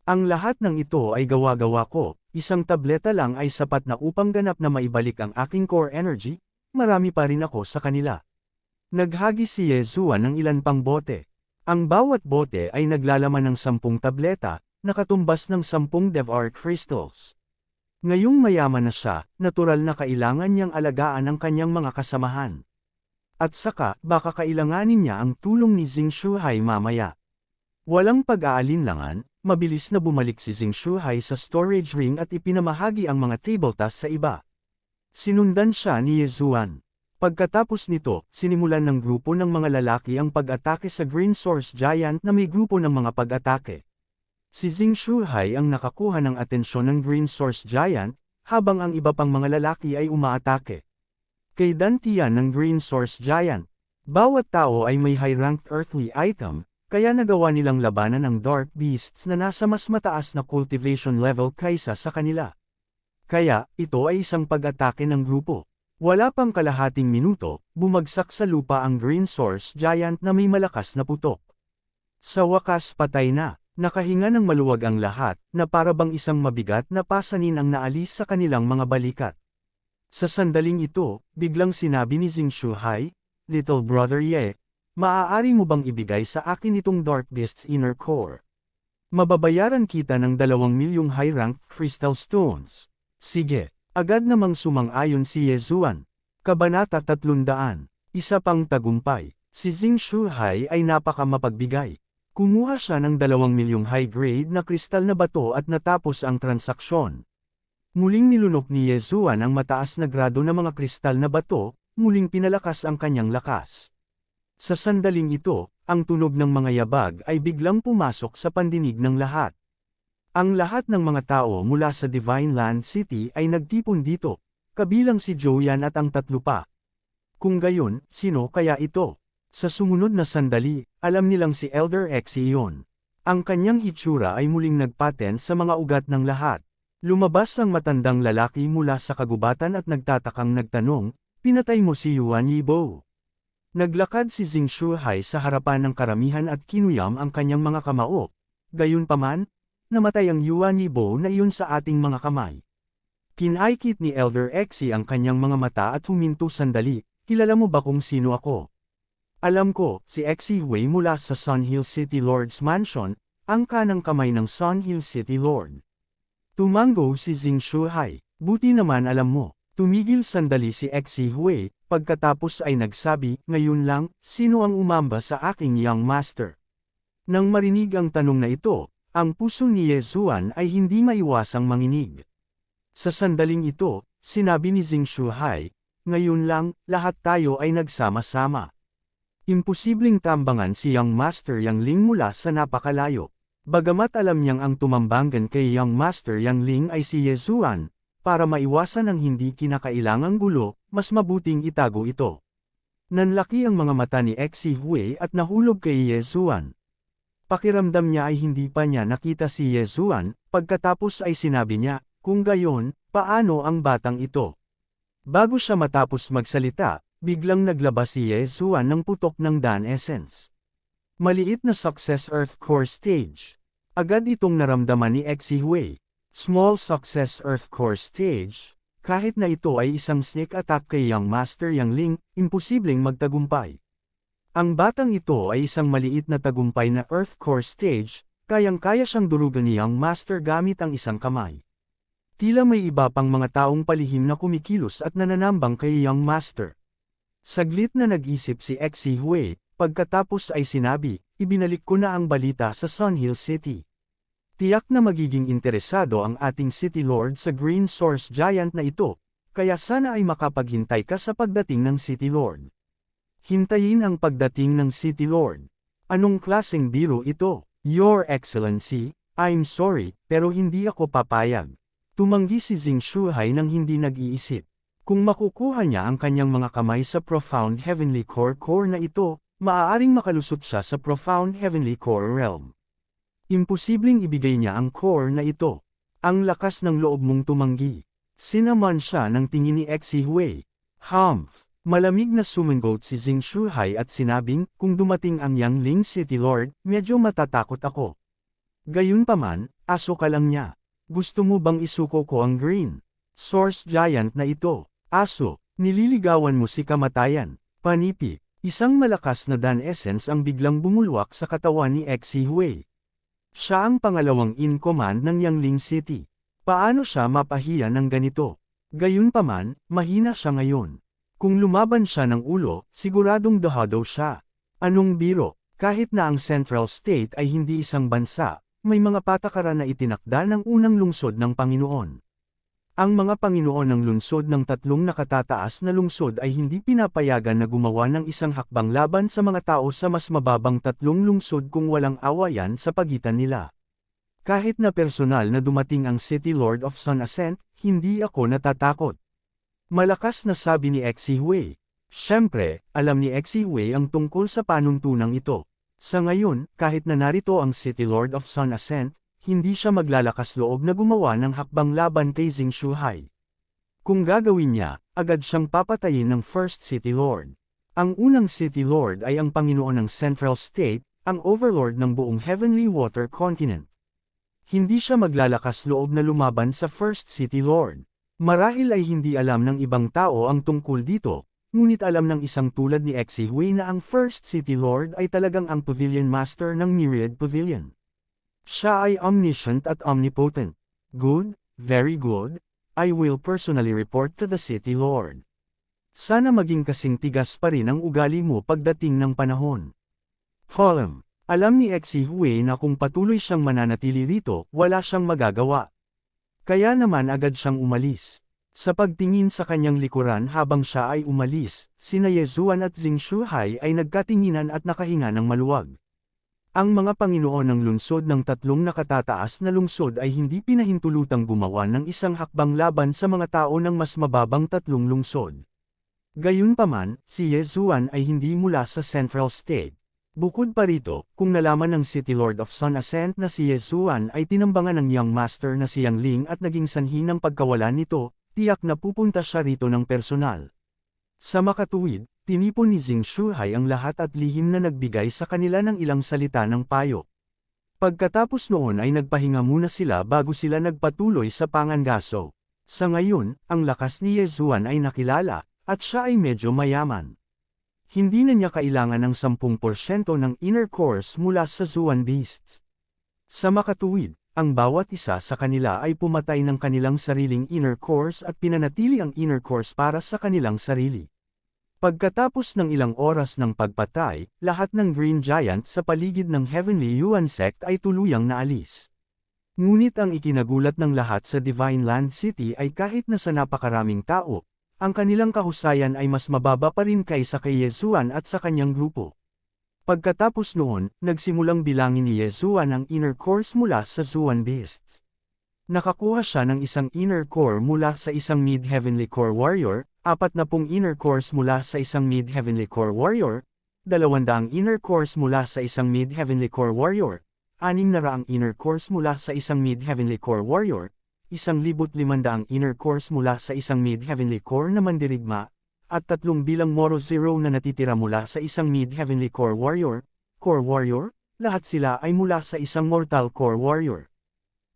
Ang lahat ng ito ay gawa-gawa ko, isang tableta lang ay sapat na upang ganap na maibalik ang aking core energy, marami pa rin ako sa kanila. Naghagis si Yezuan ng ilan pang bote. Ang bawat bote ay naglalaman ng 10 tableta, nakatumbas ng 10 DevArt crystals. Ngayong mayaman na siya, natural na kailangan niyang alagaan ang kanyang mga kasamahan. At saka, baka kailanganin niya ang tulong ni Xing Shuhai mamaya. Walang pag-aalinlangan, mabilis na bumalik si Xing Shuhai sa storage ring at ipinamahagi ang mga table tasks sa iba. Sinundan siya ni Yezuan. Pagkatapos nito, sinimulan ng grupo ng mga lalaki ang pag-atake sa Green Source Giant na may grupo ng mga pag-atake. Si Xing Shuhai ang nakakuha ng atensyon ng Green Source Giant, habang ang iba pang mga lalaki ay umaatake. Kay Dantian ng Green Source Giant, bawat tao ay may high-ranked earthly item, kaya nagawa nilang labanan ang Dark Beasts na nasa mas mataas na cultivation level kaysa sa kanila. Kaya, ito ay isang pag-atake ng grupo. Wala pang kalahating minuto, bumagsak sa lupa ang Green Source Giant na may malakas na putok. Sa wakas patay na. Nakahinga ng maluwag ang lahat, na para bang isang mabigat na pasanin ang naalis sa kanilang mga balikat. Sa sandaling ito, biglang sinabi ni Xing Shuhai, Little brother Ye, maaari mo bang ibigay sa akin itong Dark Beast's inner core? Mababayaran kita ng 2 milyong high-rank crystal stones. Sige, agad namang sumang-ayon si Yezuan. Kabanata 300. Isa pang tagumpay. Si Xing Shuhai ay napaka-mapagbigay. Kumuha siya ng 2 milyong high-grade na kristal na bato at natapos ang transaksyon. Muling nilunok ni Yezuan ang mataas na grado ng mga kristal na bato, muling pinalakas ang kanyang lakas. Sa sandaling ito, ang tunog ng mga yabag ay biglang pumasok sa pandinig ng lahat. Ang lahat ng mga tao mula sa Divine Land City ay nagtipon dito, kabilang si Joyan at ang 3 pa. Kung gayon, sino kaya ito? Sa sumunod na sandali, alam nilang si Elder X iyon. Ang kanyang itsura ay muling nagpaten sa mga ugat ng lahat. Lumabas ang matandang lalaki mula sa kagubatan at nagtatakang nagtanong, "Pinatay mo si Yuan Yibo?" Naglakad si Xing Shuhai sa harapan ng karamihan at kinuyam ang kanyang mga kamao. Gayunpaman, namatay ang Yuan Yibo na iyon sa ating mga kamay. Kinaikit ni Elder Xe ang kanyang mga mata at huminto sandali. "Kilala mo ba kung sino ako?" "Alam ko, si Xe Hui mula sa Sun Hill City Lord's Mansion, ang kanang kamay ng Sun Hill City Lord." Tumango si Xing Shuhai. "Buti naman alam mo." Tumigil sandali si Xe Hui, pagkatapos ay nagsabi, "Ngayon lang, sino ang umamba sa aking young master?" Nang marinig ang tanong na ito, ang puso ni Yezuan ay hindi maiwasang manginig. Sa sandaling ito, sinabi ni Xing Shuhai, "Ngayon lang, lahat tayo ay nagsama-sama." Imposibleng tambangan si young master Yang Ling mula sa napakalayo. Bagamat alam niyang ang tumambangan kay young master Yang Ling ay si Yezuan, para maiwasan ang hindi kinakailangang gulo, mas mabuting itago ito. Nanlaki ang mga mata ni Xe Hui at nahulog kay Yezuan. Pakiramdam niya ay hindi pa niya nakita si Yezuan, pagkatapos ay sinabi niya, "Kung gayon, paano ang batang ito?" Bago siya matapos magsalita, biglang naglabas si Yezuan ng putok ng Dan Essence. Maliit na Success Earth Core Stage. Agad itong naramdaman ni Xe Hui. Small Success Earth Core Stage, kahit na ito ay isang sneak attack kay Young Master Yang Ling, imposibleng magtagumpay. Ang batang ito ay isang maliit na tagumpay na Earth Core Stage, kayang-kaya siyang durugan ni Young Master gamit ang isang kamay. Tila may iba pang mga taong palihim na kumikilos at nananambang kay Young Master. Saglit na nag-isip si Xe Hui, pagkatapos ay sinabi, "Ibinalik ko na ang balita sa Sun Hill City. Tiyak na magiging interesado ang ating City Lord sa Green Source Giant na ito, kaya sana ay makapaghintay ka sa pagdating ng City Lord." Hintayin ang pagdating ng City Lord. Anong klaseng biro ito? "Your Excellency, I'm sorry, pero hindi ako papayag." Tumanggi si Xing Shuhai nang hindi nag-iisip. Kung makukuha niya ang kanyang mga kamay sa Profound Heavenly Core na ito, maaaring makalusot siya sa Profound Heavenly Core Realm. Imposibleng ibigay niya ang core na ito. Ang lakas ng loob mong tumanggi. Sinaman siya ng tingin ni Xe Hui. "Humph." Malamig na sumangot si Xing Shuhai at sinabing, "Kung dumating ang Yang Ling City Lord, medyo matatakot ako." Gayunpaman, aso ka lang niya. "Gusto mo bang isuko ko ang Green Source Giant na ito?" "Aso, nililigawan mo si kamatayan." Panipi. Isang malakas na Dan Essence ang biglang bumulwak sa katawan ni Xe Hui. Siya ang pangalawang in command ng Yang Ling City. Paano siya mapahiya ng ganito? Gayunpaman, mahina siya ngayon. Kung lumaban siya ng ulo, siguradong dahado siya. Anong biro? Kahit na ang Central State ay hindi isang bansa, may mga patakaran na itinakda ng unang lungsod ng Panginoon. Ang mga Panginoon ng lungsod ng 3 nakatataas na lungsod ay hindi pinapayagan na gumawa ng isang hakbang laban sa mga tao sa mas mababang 3 lungsod kung walang awayan sa pagitan nila. Kahit na personal na dumating ang City Lord of Sun Ascent, hindi ako natatakot. Malakas na sabi ni Xe Hui. Siyempre, alam ni Xe Hui ang tungkol sa panuntunang ito. Sa ngayon, kahit na narito ang City Lord of Sun Ascent, hindi siya maglalakas loob na gumawa ng hakbang laban kay Xing Shuhai. Kung gagawin niya, agad siyang papatayin ng First City Lord. Ang unang City Lord ay ang Panginoon ng Central State, ang Overlord ng buong Heavenly Water Continent. Hindi siya maglalakas loob na lumaban sa First City Lord. Marahil ay hindi alam ng ibang tao ang tungkol dito, ngunit alam ng isang tulad ni Xe Hui na ang First City Lord ay talagang ang Pavilion Master ng Myriad Pavilion. Siya ay omniscient at omnipotent. Good, very good. I will personally report to the city lord. Sana maging kasing tigas pa rin ang ugali mo pagdating ng panahon. Column. Alam ni Exi Hui na kung patuloy siyang mananatili rito, wala siyang magagawa. Kaya naman agad siyang umalis. Sa pagtingin sa kanyang likuran habang siya ay umalis, sina Yezuan at Xing Shuhai ay nagkatinginan at nakahinga ng maluwag. Ang mga Panginoon ng lungsod ng tatlong nakatataas na lungsod ay hindi pinahintulutang gumawa ng isang hakbang laban sa mga tao ng mas mababang tatlong lungsod. Gayunpaman, si Yezuan ay hindi mula sa Central State. Bukod pa rito, kung nalaman ng City Lord of Sun Ascent na si Yezuan ay tinambangan ng Young Master na si Yang Ling at naging sanhi ng pagkawalan nito, tiyak na pupunta siya rito ng personal. Sa makatuwid, tinipon ni Xing Shuhai ang lahat at lihim na nagbigay sa kanila ng ilang salita ng payo. Pagkatapos noon ay nagpahinga muna sila bago sila nagpatuloy sa pangangaso. Sa ngayon, ang lakas ni Yezuan ay nakilala, at siya ay medyo mayaman. Hindi na niya kailangan ng 10% ng inner cores mula sa Zuan Beasts. Sa makatuwid, ang bawat isa sa kanila ay pumatay ng kanilang sariling inner cores at pinanatili ang inner cores para sa kanilang sarili. Pagkatapos ng ilang oras ng pagpatay, lahat ng Green Giant sa paligid ng Heavenly Yuan Sect ay tuluyang naalis. Ngunit ang ikinagulat ng lahat sa Divine Land City ay kahit na sa napakaraming tao, ang kanilang kahusayan ay mas mababa pa rin kaysa kay Yezuan at sa kanyang grupo. Pagkatapos noon, nagsimulang bilangin ni Yezuan ang inner cores mula sa Zuan Beasts. Nakakuha siya ng isang inner core mula sa isang Mid-Heavenly Core Warrior, 40 inner cores mula sa isang Mid-Heavenly Core Warrior, 200 inner cores mula sa isang Mid-Heavenly Core Warrior, 600 inner cores mula sa isang Mid-Heavenly Core Warrior, 1,500 inner cores mula sa isang Mid-Heavenly Core na mandirigma, at 3 bilang Moro Zero na natitira mula sa isang Mid-Heavenly Core Warrior, lahat sila ay mula sa isang Mortal Core Warrior.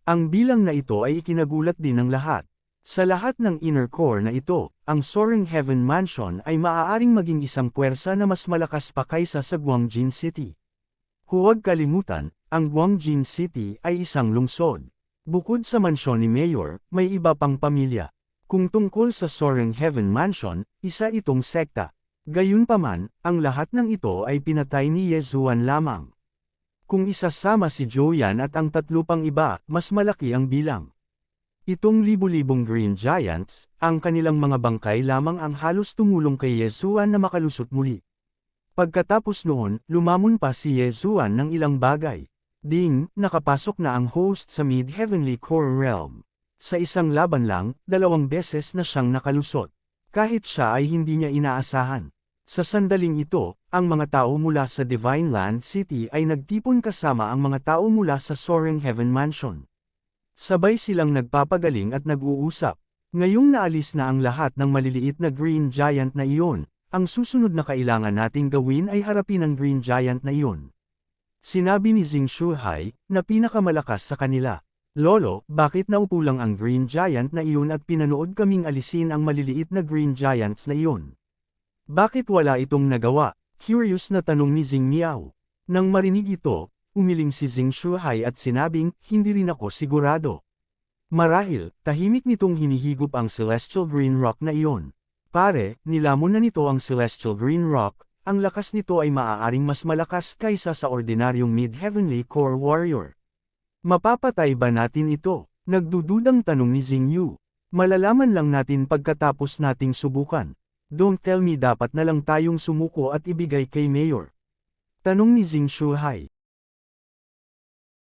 Ang bilang na ito ay ikinagulat din ng lahat. Sa lahat ng inner core na ito, ang Soaring Heaven Mansion ay maaaring maging isang puwersa na mas malakas pa kaysa sa Guangjin City. Huwag kalimutan, ang Guangjin City ay isang lungsod. Bukod sa mansyon ni Mayor, may iba pang pamilya. Kung tungkol sa Soaring Heaven Mansion, isa itong sekta. Gayunpaman, ang lahat ng ito ay pinatay ni Yezuan lamang. Kung isasama si Joyan at ang 3 pang iba, mas malaki ang bilang. Itong libu-libong Green Giants, ang kanilang mga bangkay lamang ang halos tumulong kay Yezuan na makalusot muli. Pagkatapos noon, lumamon pa si Yezuan ng ilang bagay. Ding, nakapasok na ang host sa Mid-Heavenly Core Realm. Sa isang laban lang, 2 beses na siyang nakalusot. Kahit siya ay hindi niya inaasahan. Sa sandaling ito, ang mga tao mula sa Divine Land City ay nagtipon kasama ang mga tao mula sa Soaring Heaven Mansion. Sabay silang nagpapagaling at nag-uusap. Ngayong naalis na ang lahat ng maliliit na Green Giant na iyon, ang susunod na kailangan nating gawin ay harapin ang Green Giant na iyon. Sinabi ni Xing Shuhai, na pinakamalakas sa kanila. Lolo, bakit naupo lang ang Green Giant na iyon at pinanood kaming alisin ang maliliit na Green Giants na iyon? Bakit wala itong nagawa? Curious na tanong ni Xing Miao. Nang marinig ito, umiling si Xing Shuhai at sinabing, hindi rin ako sigurado. Marahil, tahimik nitong hinihigop ang Celestial Green Rock na iyon. Pare, nilamon na nito ang Celestial Green Rock, ang lakas nito ay maaaring mas malakas kaysa sa ordinaryong Mid-Heavenly Core Warrior. Mapapatay ba natin ito? Nagdududang tanong ni Xing Yu. Malalaman lang natin pagkatapos nating subukan. Don't tell me dapat na lang tayong sumuko at ibigay kay Mayor. Tanong ni Xing Shuhai.